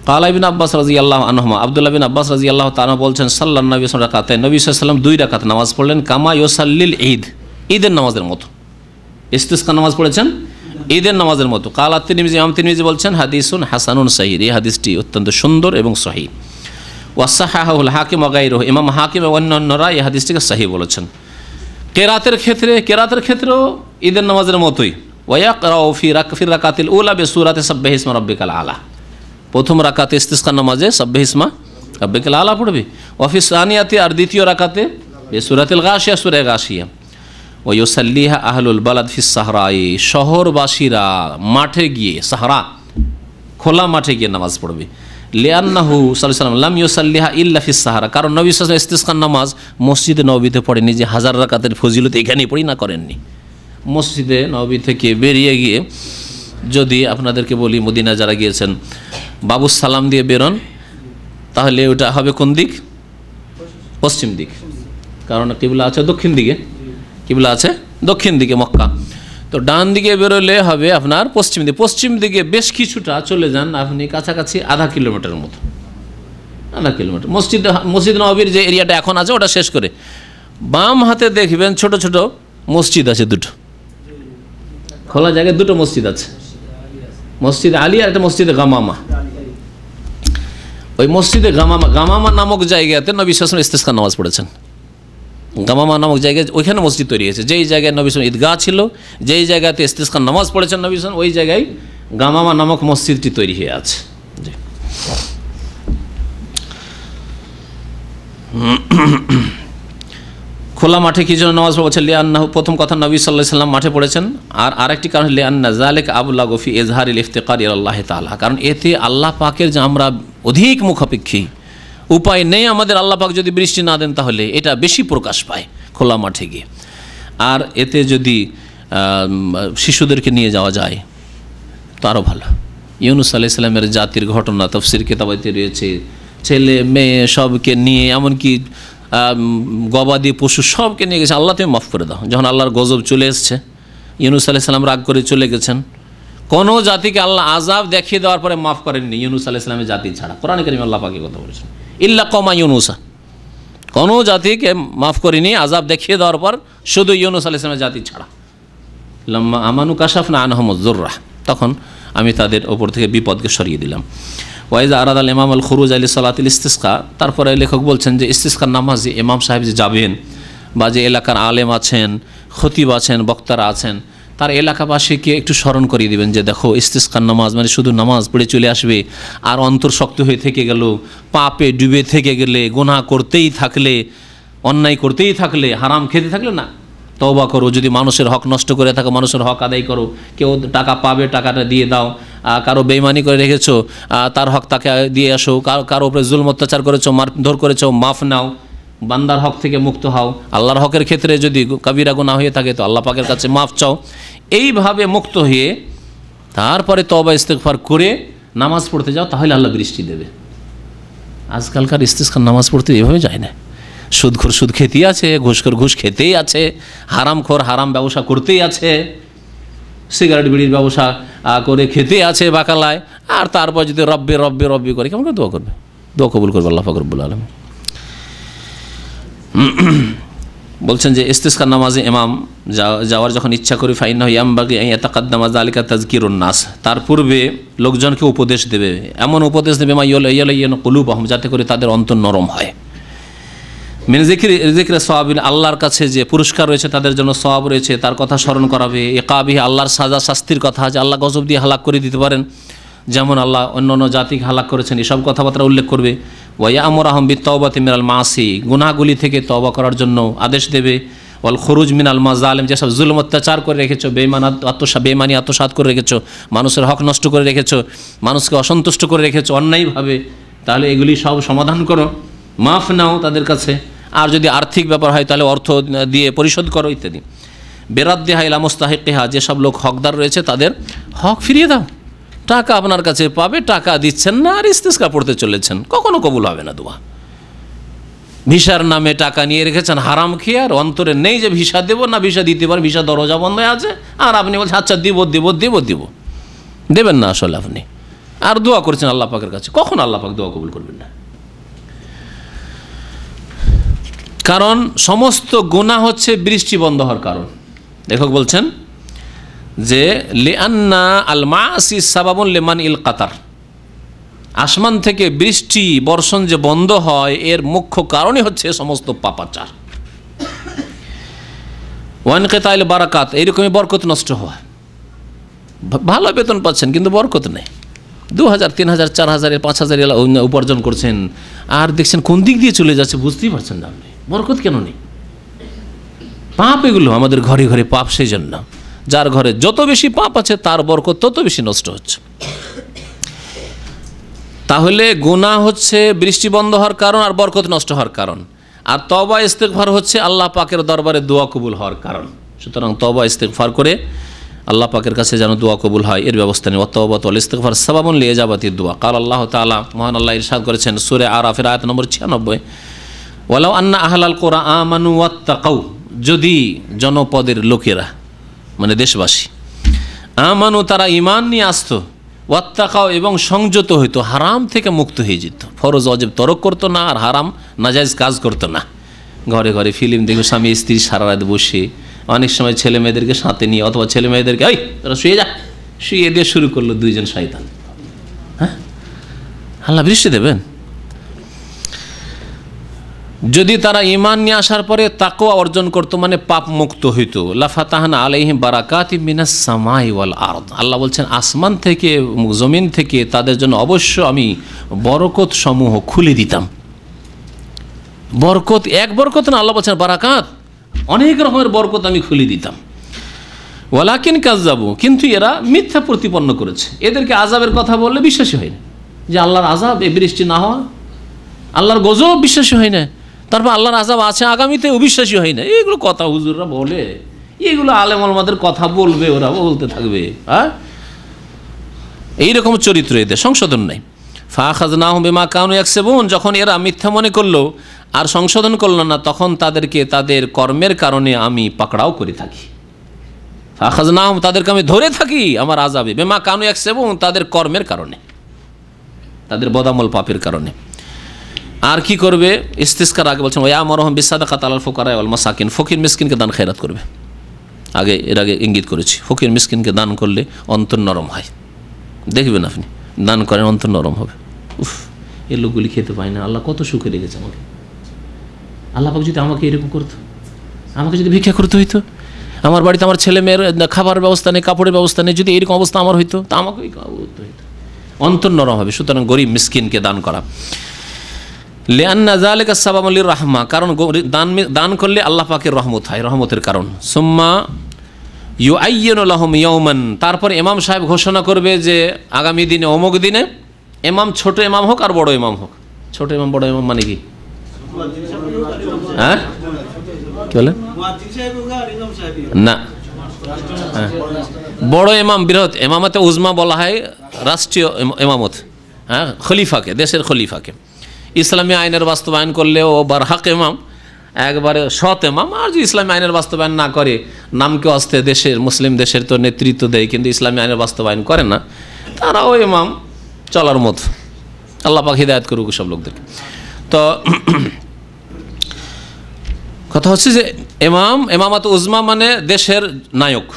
কালা ইবনে আব্বাস রাদিয়াল্লাহু আনহুমা, আব্দুল্লাহ বিন আব্বাস রাদিয়াল্লাহু তাআলা বলছেন, সাল্লাল্লাহু আলাইহি ওয়াসাল্লাম রাকাতায়, নবী সাল্লাল্লাহু আলাইহি ওয়াসাল্লাম 2 রাকাত নামাজ পড়লেন, কামা ইউসাল্লিল ঈদ, ঈদের নামাজের মতো। ইস্তিসকার নামাজ পড়েছেন ঈদের নামাজের মতো। কালা তিরমিজি, ইমাম তিরমিজি বলছেন হাদিসুন হাসানুন সহিহ, এই হাদিসটি অত্যন্ত সুন্দর এবং সহিহ। ওয়াসাহাহুল হাকিম ওয়া গায়রুহু, ইমাম হাকিম এবং অন্যান্যরা এই হাদিসটিকে সহিহ বলেছেন। কেরাতের ক্ষেত্রেও ঈদের নামাজের মতোই। ওয়ায়াকরাউ ফি রাকাতিল উলা বিসূরাতি সাব্বিহ ইসমা রাব্বিকাল আলা, প্রথম রাকাতে ইস্তিসকার নামাজে সাব্বিহ ইসমা রাব্বিকাল আলা পড়বে। ওয়া ফি সানিয়াতি, আর দ্বিতীয় রাকাতে বিসূরাতিল গাশিয়া, সূরা গাশিয়া। ওয়া ইউসাল্লিহা আহলুল বালাদ ফিস সাহরাই, শহরবাসীরা মাঠে গিয়ে, সাহরা খোলা মাঠে গিয়ে নামাজ পড়বে। লিআন্নাহু সাল্লাল্লাহু আলাইহি ওয়াসাল্লাম লাম ইউসাল্লিহা ইল্লা ফিস সাহরা, কারণ নবী সাল্লাল্লাহু আলাইহি ওয়াসাল্লাম ইস্তিসকার নামাজ মসজিদে নববীতে পড়েনি, যে 1000 রাকাতের ফজিলত এখানেই পড়ি না, করেননি। মসজিদে নববী থেকে বেরিয়ে গিয়ে, যদি আপনাদেরকে বলি মদিনা যারা গিয়েছেন, বাবুস সালাম দিয়ে বেরোন, তাহলে ওটা হবে কোন দিক? পশ্চিম দিক, কারণ কিবলা আছে দক্ষিণ দিকে, কিবলা আছে দক্ষিণ দিকে মক্কা। তো ডান দিকে বেরোলে হবে আপনার পশ্চিম দিকে বেশ কিছুটা চলে যান আপনি, কাছাকাছি আধা কিলোমিটার মতো, আধা কিলোমিটার। মসজিদ নববীর যে এরিয়াটা এখন আছে ওটা শেষ করে বাম হাতে দেখবেন ছোট ছোট মসজিদ আছে, 2টো খোলা জায়গায় 2টো মসজিদ আছে, মসজিদ আলী আর একটা মসজিদে গামামা। ওই মসজিদে গামামা নামক জায়গাতে নবী সাল্লাল্লাহু আলাইহি ওয়াসাল্লাম ইস্তিসকার নামাজ পড়েছেন। গামামা নামক জায়গায় ওইখানে মসজিদ তৈরি হয়েছে, যেই জায়গায় নবী সাল্লাল্লাহু আলাইহি ওয়াসাল্লাম ঈদগাহ ছিল, যেই জায়গাতে ইস্তিসকার নামাজ পড়েছেন নবী সাল্লাল্লাহু আলাইহি ওয়াসাল্লাম, ওই জায়গায় গামামা নামক মসজিদটি তৈরি হয়ে আছে। খোলা মাঠে কি জন্য নামাজ পড়েছেন? লিআন্নাহু, প্রথম কথা নবী সাল্লাল্লাহু আলাইহি ওয়াসাল্লাম মাঠে পড়েছেন, আর আরেকটি কারণ লিআন্না যালিকা আবলাগু ফি ইজহারিল ইফতিকার ইলাল্লাহ তাআলা, কারণ এতে আল্লাহ পাকের যে আমরা অধিক মুখাপেক্ষী, উপায় নেই আমাদের, আল্লাহ পাক যদি বৃষ্টি না দেন তাহলে এটা বেশি প্রকাশ পায় খোলা মাঠে গিয়ে। আর এতে যদি শিশুদেরকে নিয়ে যাওয়া যায় তো আরও ভালো। ইউনুস আলাইহিস সালামের জাতির ঘটনা তাফসীর কিতাবাতে রয়েছে, ছেলে মেয়ে সবকে নিয়ে, এমনকি গবাদি পশু সবকে নিয়ে গেছে, আল্লাহ তুমি মাফ করে দাও। যখন আল্লাহর গজব চলে এসছে, ইউনুস আলাইহিস সালাম রাগ করে চলে গেছেন, কোনো জাতিকে আল্লাহ আযাব দেখিয়ে দেওয়ার পরে মাফ করেননি ইউনুস আলাইহিস সালামের জাতি ছাড়া। কোরআনে কারীমে আল্লাহ পাকের কথা বলেছেন, ইল্লা কওমা ইউনুসা, কোনো জাতিকে মাফ করেনি আযাব দেখিয়ে দেওয়ার পর, শুধু ইউনুস আলাইহিস সালামের জাতি ছাড়া। লাম্মা আমানু কাশাফনা আনহুমুজ যুররা, তখন আমি তাদের ওপর থেকে বিপদকে সরিয়ে দিলাম। ওয়াইজা আরাদাল ইমাম আল খুরুজ আলী সালাতিল ইস্তিসকা, তারপরে লেখক বলছেন যে ইস্তিসকার নামাজে ইমাম সাহেব যে যাবেন, বা যে এলাকার আলেম আছেন, খতিব আছেন, বক্তারা আছেন, তার এলাকাবাসীকে একটু স্মরণ করিয়ে দিবেন যে দেখো ইস্তিসকার নামাজ মানে শুধু নামাজ পড়ে চলে আসবে আর অন্তর শক্ত হয়ে থেকে গেল, পাপে ডুবে থেকে গেলে, গুনাহ করতেই থাকলে অন্যায় করতেই থাকলে, হারাম খেতে থাকলে না, তওবা করো। যদি মানুষের হক নষ্ট করে থাকো, মানুষের হক আদায় করো। কেউ টাকা পাবে, টাকাটা দিয়ে দাও। কারো বেইমানি করে রেখেছো, তার হক তাকে দিয়ে আসো। কারো উপরে জুলম অত্যাচার করেছো, মারধর করেছো, মাফ নাও। বান্দার হক থেকে মুক্ত হও। আল্লাহর হকের ক্ষেত্রে যদি কবিরা গুনাহ হয়ে থাকে তো আল্লাহ পাকের কাছে মাফ চাও। এইভাবে মুক্ত হয়ে তারপরে তওবা ইস্তেগফার করে নামাজ পড়তে যাও, তাহলে আল্লাহ বৃষ্টি দেবে। আজকালকার ইস্তিসকার নামাজ পড়তে এভাবে যায় না। সুদখোর সুদ খেতেই আছে, ঘুষখোর ঘুষ খেতেই আছে, হারামখোর হারাম ব্যবসা করতেই আছে, সিগারেট বিড়ির ব্যবসা করে খেতেই আছে বাকালায়। আর তারপর যদি রব্বে রব্বে রব্বি করে, কেমন করে দোয়া করবে? দোয়া কবুল করবে আল্লাহ পাক রব্বুল আলামিন। বলছেন যে ইস্তিসকার নামাজে ইমাম যাওয়ার যখন ইচ্ছা করি, ফাইন্নাহু ইয়ামবাগি আন ইয়াতাকাদ্দামা যালিকা তাযকিরুন নাস, তার পূর্বে লোকজনকে উপদেশ দেবে, এমন উপদেশ দেবে মা ইয়ালাইয়ান কুলুবহুম, যাতে করে তাদের অন্তর নরম হয়। মিন যিকরি সওয়াবিল, আল্লাহর কাছে যে পুরস্কার রয়েছে, তাদের জন্য সওয়াব রয়েছে, তার কথা স্মরণ করাবে। ইকাবিহি, আল্লাহর সাজা শাস্তির কথা, যে আল্লাহ গজব দিয়ে হালাক করে দিতে পারেন, যেমন আল্লাহ অন্য অন্য জাতিকে হালাক করেছেন, এসব কথাবার্তা উল্লেখ করবে। ওয়ায়ামুরুহুম বিত্তাওবাতি মিনাল মাসি, গুনাহগুলি থেকে তওবা করার জন্য আদেশ দেবে। ওয়াল খুরুজ মিনাল মাযালিম, যেসব জুলম অত্যাচার করে রেখেছো, বেঈমানি আত্মসাৎ করে রেখেছো, মানুষের হক নষ্ট করে রেখেছো, মানুষকে অসন্তুষ্ট করে রেখেছো অন্যায়ভাবে, তাহলে এগুলি সব সমাধান করো, মাফ নাও তাদের কাছে। আর যদি আর্থিক ব্যাপার হয় তাহলে অর্থ দিয়ে পরিশোধ করো ইত্যাদি। বেরাদ্দিহা ইলা মুস্তাহিকিহা, যেসব লোক হকদার রয়েছে তাদের হক ফিরিয়ে দাও। টাকা আপনার কাছে পাবে, টাকা দিচ্ছেন না, আর ইস্তিসকা পড়তে চলেছেন, কখনো কবুল হবে না দোয়া। ভিসার নামে টাকা নিয়ে রেখেছেন হারাম খেয়ে, আর অন্তরে নেই যে ভিসা দেবো না, ভিসা দিতে পারেন, ভিসা দরজা বন্ধ আছে, আর আপনি বলছেন আচ্ছা দিব দিব দিব দিব, দেবেন না আসলে আপনি, আর দোয়া করছেন আল্লাহ পাকের কাছে, কখন আল্লাহ পাক দোয়া কবুল করবেন না। কারণ সমস্ত গুনাহ হচ্ছে বৃষ্টি বন্ধ হওয়ার কারণ। লেখক বলছেন যে লিআন্না আল মাসি সাবাবুন লিমান ইল কাতার, আসমান থেকে বৃষ্টি বর্ষণ যে বন্ধ হয় এর মুখ্য কারণই হচ্ছে সমস্ত পাপাচার। ওয়ানকিতাইল বারাকাত, এইরকমই বরকত নষ্ট হওয়া। ভালো বেতন পাচ্ছেন কিন্তু বরকত নেই, 2000 3000 4000 5000 উপার্জন করছেন, আর দেখছেন কোন দিক দিয়ে চলে যাচ্ছে বুঝতেই পারছেন না আপনি, বরকত কেন নেই? পাপ এগুলো, আমাদের ঘরে ঘরে পাপ, সেই জন্য যার ঘরে যত বেশি পাপ আছে তার বরকত তত বেশি নষ্ট হচ্ছে। তাহলে গুনাহ হচ্ছে বৃষ্টি বন্ধ হওয়ার কারণ আর বরকত নষ্ট হওয়ার কারণ, আর তওবা ইস্তেগফার হচ্ছে আল্লাহ পাকের দরবারে দোয়া কবুল হওয়ার কারণ। সুতরাং তওবা ইস্তেগফার করে আল্লাহ পাকের কাছে যেন দোয়া কবুল হয় এর ব্যবস্থা নেই। ওয়াত-তাওবাতু ওয়াল ইস্তিগফার সাবাবুন লিইজাবাতিদ দুআ। কাল আল্লাহ তাআলা, মহান আল্লাহ ইরশাদ করেছেন সূরা আরাফের আয়াত নম্বর 96, ওয়ালাউ আন্না আহলাল কুরআ আমানু ওয়াত্তাকাউ, যদি জনপদের লোকেরা মানে দেশবাসী, আমানু তারা ঈমান নিয়ে আসতো, ওয়াত্তাকাউ এবং সংযত হইতো, হারাম থেকে মুক্ত হয়ে যেত, ফরজ ওয়াজিব তরক করতো না, আর হারাম নাজায়েজ কাজ করতো না। ঘরে ঘরে ফিল্ম দেখো, স্বামী স্ত্রী সারা রাত বসে, অনেক সময় ছেলে মেয়েদেরকে সাথে নিয়ে, অথবা ছেলে মেয়েদেরকে এই তোরা শুয়ে যা, শুয়ে দিয়ে শুরু করলো দুইজন শয়তান। হ্যাঁ, আল্লাহ বৃষ্টি দেবেন? যদি তারা ঈমান নিয়ে আসার পরে তাকওয়া অর্জন করতো, মানে পাপ মুক্ত হইতো, লাফাতাহনা আলাইহিম বারাকাতিম মিনাস সামাই ওয়াল আরদ, আল্লাহ বলছেন আসমান থেকে জমিন থেকে তাদের জন্য অবশ্য আমি বরকত সমূহ খুলে দিতাম। বরকত, এক বরকত না, আল্লাহ বলছেন বারাকাত, অনেক রকমের বরকত আমি খুলে দিতাম। ওয়ালাকিন কাযযাবু, কিন্তু এরা মিথ্যা প্রতিপন্ন করেছে। এদেরকে আযাবের কথা বললে বিশ্বাসী হয় না, যে আল্লাহর আযাব, এই বৃষ্টি না হওয়া, আল্লাহর গজব বিশ্বাসী হয় না, তারপর আল্লাহর আযাব আছে আগামীতে অবিশ্বাসী হয় না। এইগুলো কথা হুজুররা বলে, এইগুলো আলেম ওলামাদের কথা বলবে, ওরা বলতে থাকবে। হ্যাঁ, এইরকম চরিত্র এদের, সংশোধন নেই। ফাআখাযনাহুম বিমা কানু ইয়াকসিবুন, যখন এরা মিথ্যা মনে করলো আর সংশোধন করলো না, তখন তাদেরকে তাদের কর্মের কারণে আমি পাকড়াও করে থাকি। ফাআখাযনাহুম, তাদেরকে আমি ধরে থাকি আমার আযাবে, বিমা কানু ইয়াকসিবুন, তাদের কর্মের কারণে, তাদের বদামল পাপের কারণে। আর কি করবে? ইস্তিসকার আগে বলছেন ওয়ায়ামুরুহুম বিসসাদাকাতি আলাল ফুকারা ওয়াল মাসাকিন, ফকির মিসকিনকে দান খেরাত করবে। এর আগে ইঙ্গিত করেছি, ফকির মিসকিনকে দান করলে অন্তর নরম হয়। দেখবেন আপনি, দান করেন অন্তর নরম হবে। উফ, এই লোকগুলি খেতে পায় না, আল্লাহ কত সুখে রেখেছে আমাকে। আল্লাহ পাক যদি আমাকে এরকম করতো, আমাকে যদি ভিক্ষা করতে হইতো, আমার বাড়িতে আমার ছেলে মেয়ের খাবার ব্যবস্থা নেই, কাপড়ের ব্যবস্থা নেই, যদি এরকম অবস্থা আমার হইতো, তা আমাকেই করতে হইতো। অন্তর নরম হবে। সুতরাং গরিব মিসকিনকে দান করা। লিআন্না যালিকা সাবাবুল লিররাহমা, কারণ দান করলে আল্লাহ পাকের রহমত হয়, রহমতের কারণ। সুম্মা ইউআইয়িনু লাহুম ইয়াওমান, তারপর ইমাম সাহেব ঘোষণা করবে যে আগামী দিনে অমুক দিনে ইমাম, ছোট ইমাম হোক আর বড় ইমাম হোক। ছোট ইমাম বড় ইমাম মানে কি? হ্যাঁ কি বলেন? না, বড় ইমাম, বৃহৎ ইমামতে উজমা বলা হয় রাষ্ট্রীয় ইমামত, হ্যাঁ, খলিফাকে, দেশের খলিফাকে। ইসলামী আইনের বাস্তবায়ন করলে ও বারহাক ইমাম, একবারে সৎ ইমাম। আর যদি ইসলামী আইনের বাস্তবায়ন না করে, নামকে আসতে দেশের মুসলিম দেশের তো নেতৃত্ব দেয় কিন্তু ইসলামী আইনের বাস্তবায়ন করে না, তারাও ইমাম চলার মতো। আল্লাহ পাক হিদায়াত করুক সব লোকদেরকে। তো কথা হচ্ছে যে ইমামাত উজমা মানে দেশের নায়ক,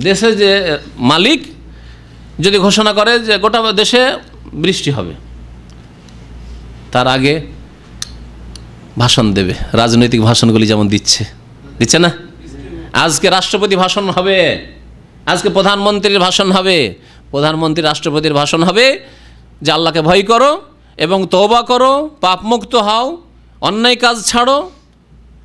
দেশের যে মালিক যদি ঘোষণা করে যে গোটা দেশে বৃষ্টি হবে, তার আগে ভাষণ দেবে। রাজনৈতিক ভাষণগুলি যেমন দিচ্ছে না, আজকে রাষ্ট্রপতি ভাষণ হবে, আজকে প্রধানমন্ত্রীর ভাষণ হবে, প্রধানমন্ত্রী রাষ্ট্রপতির ভাষণ হবে যে আল্লাহকে ভয় করো এবং তওবা করো, পাপ মুক্ত হও, অন্যায় কাজ ছাড়ো,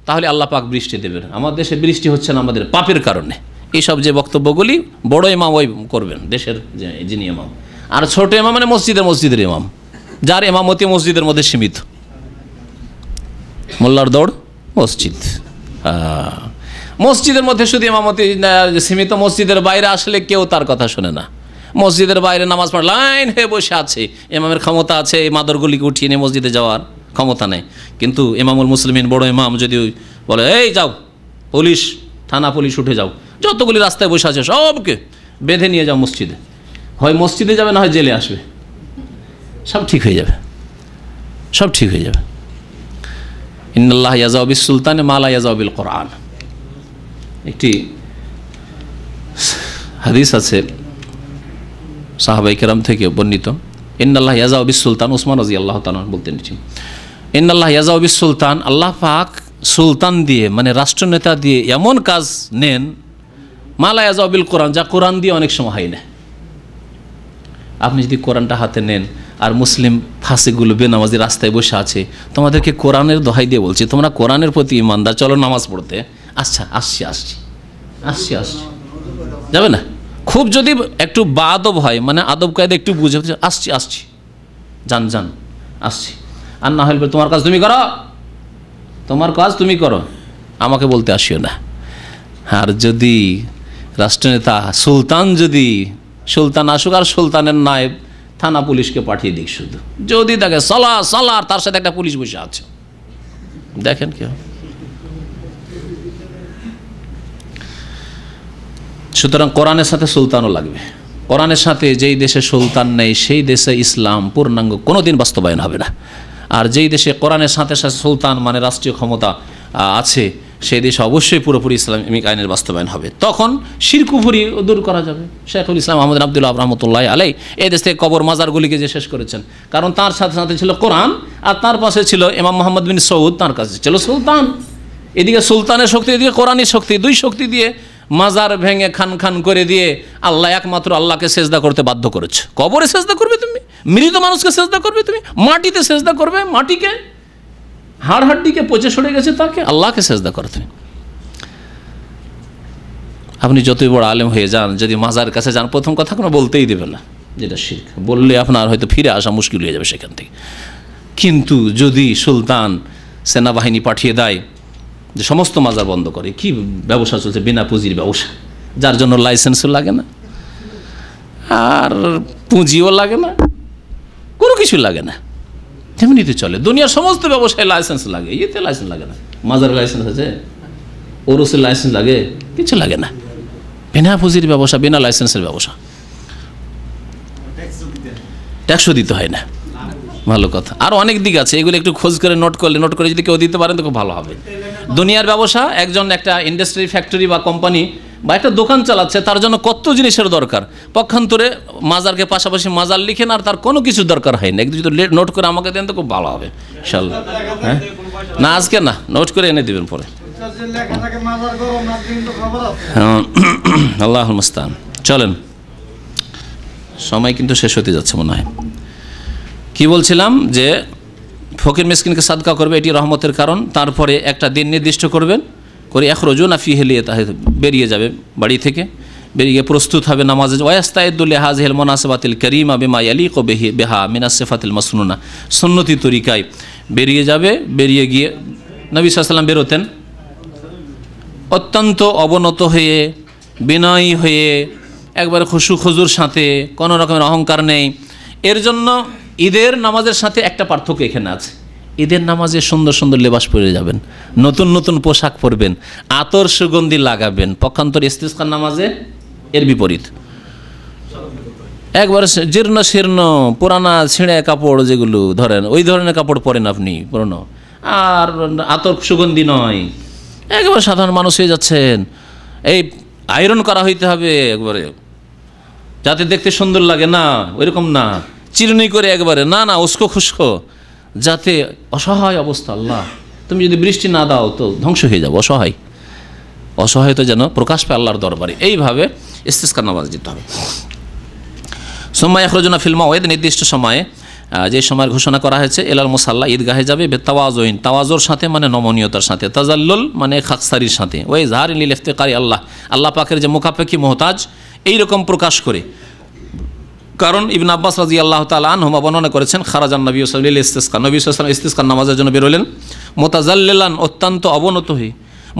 তাহলে আল্লাহ পাক বৃষ্টি দেবেন। আমার দেশে বৃষ্টি হচ্ছে না আমাদের পাপের কারণে। এইসব যে বক্তব্যগুলি বড় ইমাম ওই করবেন, দেশের যিনি ইমাম। আর ছোট ইমাম মানে মসজিদের ইমাম, যার ইমামতি মসজিদের মধ্যে সীমিত। মোল্লার দৌড় মসজিদ, মসজিদের মধ্যে শুধু ইমামতি সীমিত। মসজিদের বাইরে আসলে কেউ তার কথা শোনে না। মসজিদের বাইরে নামাজ পড়ে লাইন হয়ে বসে আছে, ইমামের ক্ষমতা আছে এই মাদরগুলিকে উঠিয়ে নিয়ে মসজিদে যাওয়ার ক্ষমতা নেই। কিন্তু ইমামুল মুসলিমিন বড় ইমাম যদি বলে এই যাও পুলিশ, থানা পুলিশ উঠে যাও, যতগুলি রাস্তায় বসে আছে সবকে বেঁধে নিয়ে যাও মসজিদে, হয় মসজিদে যাবে না হয় জেলে আসবে, সব ঠিক হয়ে যাবে, সব ঠিক হয়ে যাবে। ইন্নাল্লাহ ইয়াজাউ বিস সুলতানে মা লা ইয়াজাউ বিল কোরআন। একটি হাদিস আছে সাহাবায়ে কেরাম থেকে বর্ণিত, ইন্নাল্লাহ ইয়াজাউ বিস সুলতান, উসমান রাদিয়াল্লাহু তাআলা বলতেন, ইন্নাল্লাহ ইয়াজাউ বিস সুলতান, আল্লাহ পাক সুলতান দিয়ে মানে রাষ্ট্রনেতা দিয়ে এমন কাজ নেন, মা লা ইয়াজাউ বিল কোরআন, যা কোরআন দিয়ে অনেক সময় হয় না। আপনি যদি কোরআনটা হাতে নেন আর মুসলিম ফাঁসিগুলো বেনামাজি রাস্তায় বসে আছে, তোমাদেরকে কোরআনের দোহাই দিয়ে বলছি, তোমরা কোরআনের প্রতি ইমানদার, চলো নামাজ পড়তে। আচ্ছা আসছি যাবে না? খুব যদি একটু বাদব হয়, মানে আদব কায়দা একটু বুঝে আসছি যান আসছি, আর না হলে তোমার কাজ তুমি করো, আমাকে বলতে আসিও না। আর যদি রাষ্ট্রনেতা সুলতান আসুক আর সুলতানের নায়েব থানা পুলিশকে পাঠিয়ে দিক, শুধু যদি দেখে সালার তার সাথে একটা পুলিশ বসে আছে, দেখেন কি। সুতরাং কোরআনের সাথে সুলতানও লাগবে। কোরআনের সাথে যেই দেশে সুলতান নেই সেই দেশে ইসলাম পূর্ণাঙ্গ কোনোদিন বাস্তবায়ন হবে না। আর যেই দেশে কোরআনের সাথে সাথে সুলতান মানে রাষ্ট্রীয় ক্ষমতা আছে, সেই দেশে অবশ্যই পুরোপুরি ইসলামিক আইনের বাস্তবায়ন হবে। তখন শিরক কুফরি দূর করা যাবে। শেখুল ইসলাম আহমদ আব্দুল্লাহ রহমতুল্লাহ আলাই এই দেশ থেকে কবর মাজারগুলিকে যে শেষ করেছেন, কারণ তার সাথে সাথে ছিল কোরআন আর তার পাশে ছিল ইমাম মোহাম্মদ বিন সৌদ, তার কাছে ছিল সুলতান। এদিকে সুলতানের শক্তি, এদিকে কোরআনের শক্তি, দুই শক্তি দিয়ে মাজার ভেঙে খান করে দিয়ে আল্লাহ একমাত্র আল্লাহকে সেজদা করতে বাধ্য করেছে। কবরে সেজদা করবে তুমি, মৃত মানুষকে সেজদা করবে তুমি, মাটিতে সেজদা করবে, মাটিকে, হাড়হাড্ডিকে পচে সরে গেছে তাকে, আল্লাহকে সেজদা করো তুমি। আপনি যতই বড় আলেম হয়ে যান, যদি মাজার কাছে যান, প্রথম কথা কোনো বলতেই দেবে না, যেটা শিরক। বললে আপনার হয়তো ফিরে আসা মুশকিল হয়ে যাবে সেখান থেকে। কিন্তু যদি সুলতান সেনাবাহিনী পাঠিয়ে দেয় যে সমস্ত মাজার বন্ধ করে, কি ব্যবসা চলছে, বিনা পুঁজির ব্যবসা, যার জন্য লাইসেন্সও লাগে না আর পুঁজিও লাগে না, কোনো কিছু লাগে না, তেমনিতে চলে। দুনিয়ার সমস্ত ব্যবসায় লাইসেন্স লাগে, ইয়েতে লাইসেন্স লাগে না। মাজার লাইসেন্স আছে, ওরসের লাইসেন্স লাগে, কিছু লাগে না। বিনা পুঁজির ব্যবসা, বিনা লাইসেন্সের ব্যবসা, ট্যাক্সও দিতে হয় না। ভালো কথা। আর অনেক দিক আছে, এগুলো একটু খোঁজ করে নোট করে যদি কেউ দিতে পারেন তো খুব ভালো হবে। দুনিয়ার ব্যবসা, একজন একটা ইন্ডাস্ট্রি, ফ্যাক্টরি বা কোম্পানি বা একটা দোকান চালাচ্ছে, তার জন্য কত জিনিসের দরকার। পক্ষান্তরে মাজারকে পাশাপাশি মাজার লিখেন আর তার কোনো কিছু দরকার হয় না। একটু যদি নোট করে আমাকে দেন তো খুব ভালো হবে ইনশাআল্লাহ। হ্যাঁ, না আজকে না, নোট করে এনে দেবেন পরে। আল্লাহুল মুস্তাআন। চলেন, সময় কিন্তু শেষ হতে যাচ্ছে মনে হয়। কি বলছিলাম যে ফকির মিসকিনকে সাদকা করবে, এটি রহমতের কারণ। তারপরে একটা দিন নির্দিষ্ট করবেন, করে ইয়াখরুজুনা ফিহি লিয়াতাহিদ, বেরিয়ে যাবে বাড়ি থেকে, বেরিয়ে প্রস্তুত হবে নামাজে। ওয়াস্তাইদু লিহাযিহিল মুনাসাবাতিল কারীমা বিমা ইয়ালিকু বিহা মিনাস সিফাতিল মাসনুনা, সুন্নতি তরিকায় বেরিয়ে যাবে। বেরিয়ে গিয়ে নবী সাল্লাল্লাহু আলাইহি ওয়াসাল্লাম বেরোতেন অত্যন্ত অবনত হয়ে, বিনয়ী হয়ে, একবারে খুশু খুজুর সাথে, কোনো রকমের অহংকার নেই। এর জন্য ঈদের নামাজের সাথে একটা পার্থক্য এখানে আছে। ঈদের নামাজে সুন্দর সুন্দর লেবাস পরে যাবেন, নতুন নতুন পোশাক পরবেন, আতর সুগন্ধি লাগাবেন। পক্ষান্তর ইস্তিসকার নামাজে এর বিপরীত, একবারে জীর্ণ শীর্ণ পুরানা ছিঁড়ে কাপড় যেগুলো ধরেন, ওই ধরনের কাপড় পরেন আপনি পুরনো, আর আতর সুগন্ধি নয়, একবার সাধারণ মানুষ হয়ে যাচ্ছেন। এই আয়রন করা হইতে হবে একবারে, যাতে দেখতে সুন্দর লাগে, না ওইরকম না চিরুনি করে একবারে, না না উস্কো খুস্কো, যাতে অসহায় অবস্থা। আল্লাহ তুমি যদি বৃষ্টি না দাও তো ধ্বংস হয়ে যাবো, অসহায়, অসহায়তা যেন প্রকাশ পায় আল্লাহর দরবারে। এইভাবে ইস্তিসকার নামাজ দিতে হবে। সুম্মা ইয়াখরুজুনা ফিল মাওয়াইদ, নির্দিষ্ট সময়ে, যে সময়ের ঘোষণা করা হয়েছে, এলাল মুসাল্লা, ঈদগাহে যাবে। বেতাওয়াজুইন, তাওয়াজুর সাথে মানে নমনীয়তার সাথে, তাজাল্লুল মানে খাকসারির সাথে, ওই জাহার লিল ইফতিকারি আল্লাহ, আল্লাহ পাকের যে মুখাপেক্ষী মোহতাজ, এইরকম প্রকাশ করে। কারণ ইবনে আব্বাস রাদিয়াল্লাহু তাআলা আনহুমা বর্ণনা করেছেন, খারাজান নবী সাল্লাল্লাহু আলাইহি ওয়াসাল্লাম, নবী সাল্লাল্লাহু আলাইহি ওয়াসাল্লাম ইস্তিসকার নামাজের জন্য বেরোলেন। মুতাজাল্লিলান, অত্যন্ত অবনত হয়ে,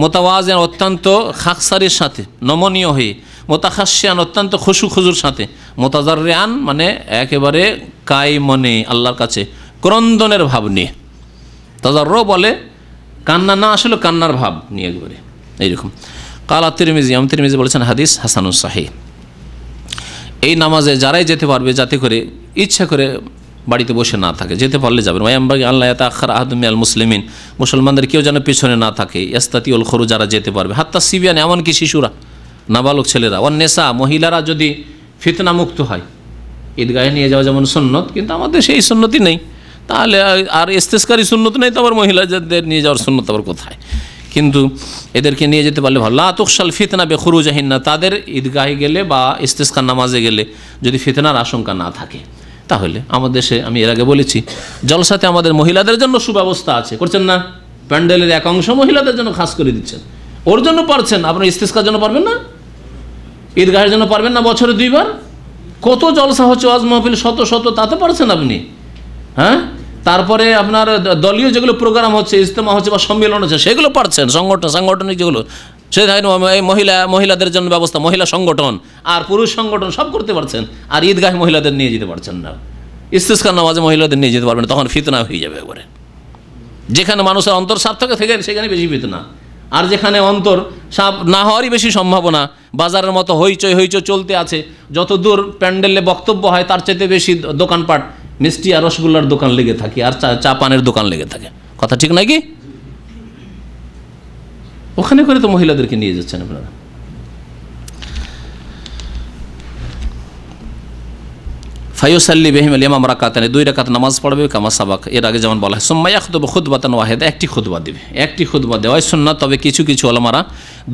মুতাওয়াজিন, অত্যন্ত খাকসারির সাথে, নমনীয় হয়ে, মুতাখাশশিয়ান, অত্যন্ত খুশু খুজুর সাথে, মুতাজাররিয়ান মানে একেবারে কাই মনে আল্লাহর কাছে ক্রন্দনের ভাব নিয়ে। তাজারর বলে কান্না না, আসলে কান্নার ভাব নিয়ে একবারে এইরকম। কালা তিরমিজি, তিরমিজি বলেছেন হাদিস হাসানুন সাহিহ। এই নামাজে যারাই যেতে পারবে, যাতে করে ইচ্ছা করে বাড়িতে বসে না থাকে, যেতে পারলে যাবেন। ওয়ায়ামবাগি আল্লাহ ইয়াতাআখার আহাদুম মিনাল মুসলিমিন, মুসলমানদের কেউ যেন পিছনে না থাকে। ইয়াস্তাতিউল খুরুজ, যারা যেতে পারবে। হাত্তা সিবিয়ান, এমনকি শিশুরা, নাবালক ছেলেরা। ওয়ান নেসা, মহিলারা যদি ফিতনা মুক্ত হয়। ঈদগাহে নিয়ে যাওয়া যেমন সুন্নত, কিন্তু আমাদের সেই সুন্নতি নেই, তাহলে আর ইস্তিসকারী সুন্নত নেই, তো আবার মহিলাদের নিয়ে যাওয়ার সুন্নত আবার কোথায়? কিন্তু এদেরকে নিয়ে যেতে পারলে ভালো। লা তুখশাল ফিতনা বেখুরুজাহিন্না, তাদের ঈদগাহে গেলে বা ইস্তিসকার নামাজে গেলে যদি ফিতনার আশঙ্কা না থাকে, তাহলে আমাদের দেশে আমি এর আগে বলেছি, জলসাতে আমাদের মহিলাদের জন্য সুব্যবস্থা আছে, করছেন না? প্যান্ডেলের এক অংশ মহিলাদের জন্য খাস করে দিচ্ছেন। ওর জন্য পারছেন, আপনার ইস্তিসকার জন্য পারবেন না? ঈদগাহের জন্য পারবেন না? বছরে 2 বার কত জলসা হচ্ছে, ওয়াজ মাহফিল শত শত, তাতে পারছেন আপনি? হ্যাঁ, তারপরে আপনার দলীয় যেগুলো প্রোগ্রাম হচ্ছে, ইজতেমা হচ্ছে বা সম্মেলন হচ্ছে, সেগুলো পারছেন। সাংগঠনিক যেগুলো, সে এই মহিলাদের জন্য ব্যবস্থা, মহিলা সংগঠন আর পুরুষ সংগঠন সব করতে পারছেন, আর ঈদগাহে মহিলাদের নিয়ে যেতে পারছেন না। ইস্তিসকার নামাজে মহিলাদের নিয়ে যেতে পারবেন না, তখন ফিতনা হয়ে যাবে একবারে। যেখানে মানুষের অন্তর সাফ থাকে সেখানে বেশি ফিতনা, আর যেখানে অন্তর সাফ না হওয়ারই বেশি সম্ভাবনা। বাজারের মতো হইচই চলতে আছে, যত দূর প্যান্ডেলে বক্তব্য হয় তার চাইতে বেশি দোকানপাট, মিষ্টি আর রসগোল্লার দোকান লেগে থাকে, আর চা পানের দোকান লেগে থাকে। কথা ঠিক নয় কি? ওখানে করে তো মহিলাদেরকে নিয়ে যাচ্ছেন আপনারা। ফায়ুসাল্লি বিহিম আল ইমাম রাকাতান, 2 রাকাত নামাজ পড়বে। কামা সাবাক, এর আগে যেমন বলা হয়। সুম্মা ইয়াখতুবু খুতবাতান ওয়াহিদা, একটি খুতবা দিবে। একটি খুতবা দেওয়াই সুন্নাত, তবে কিছু কিছু ওলামারা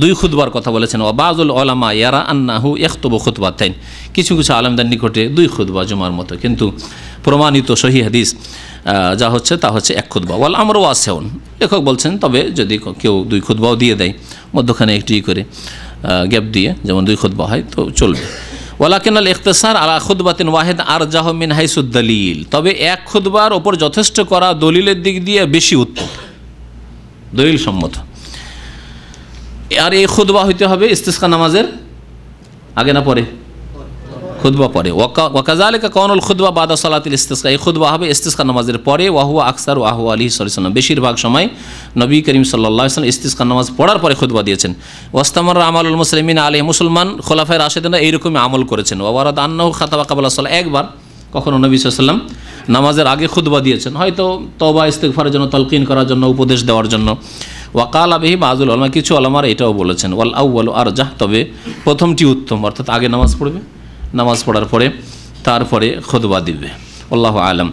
2 খুতবার কথা বলেছেন। ওয়া বাযুল উলামা ইয়ারা আন্নাহু ইয়াখতুবু খুতবাতাইন, কিছু কিছু আলেমদের নিকটে 2 খুতবা জুমার মতো, কিন্তু প্রমাণিত সহিহ হাদিস যা হচ্ছে তা হচ্ছে 1 খুতবা। ওয়াল আমরু ওয়াসিউন, লেখক বলছেন তবে যদি কেউ 2 খুতবাও দিয়ে দেয়, মধ্যখানে একটি করে গ্যাপ দিয়ে, যেমন 2 খুতবা হয় তো চলবে। ওয়ালাকিন আল ইখতিসার আলা খুতবাতিন ওয়াহিদ আরজাহু মিন হাইসুদ দলিল, তবে 1 খুতবার ওপর যথেষ্ট করা দলিলের দিক দিয়ে বেশি উত্তম, দলিল সম্মত। আর এই খুতবা হইতে হবে ইস্তিসকা নামাজের আগে না পরে? খুতবা পরে। ওয়াকাযালিকা কাউনুল খুতবা বাদা সালাতিল ইস্তিসকা, এই খুতবা হবে ইস্তিসকা নামাজের পরে। ওয়া হুয়া আকসারু আহওয়ালিহি সাল্লাল্লাহু আলাইহি ওয়াসাল্লাম, বেশিরভাগ সময় নবী করিম সাল্লাল্লাহু আলাইহি ওয়াসাল্লাম ইস্তিসকা নামাজ পড়ার পরে খুতবা দিয়েছেন। ওয়াস্তামার আমালুল মুসলিমিন আলাইহি, মুসলমান খোলাফায়ে রাশিদিনরা এইরকমই আমল করেছেন। ওয়া ওয়ারাদ আন্নাহু খাতাবা ক্বাবলা সালাহ, একবার কখনো নবী সাল্লাল্লাহু আলাইহি ওয়াসাল্লাম নামাজের আগে খুতবা দিয়েছেন, হয়তো তওবা ইস্তিগফারের জন্য, তালকিন করার জন্য, উপদেশ দেওয়ার জন্য। ওয়াকালা বিহি বাযুল উলামা, কিছু ওলামারা এটাও বলেছেন। ওয়াল আউয়ালু আরজাহ, তবে প্রথমটি উত্তম, অর্থাৎ আগে নামাজ পড়বে, নামাজ পড়ার পরে তারপরে খুতবা দিবে। আল্লাহু আলাম।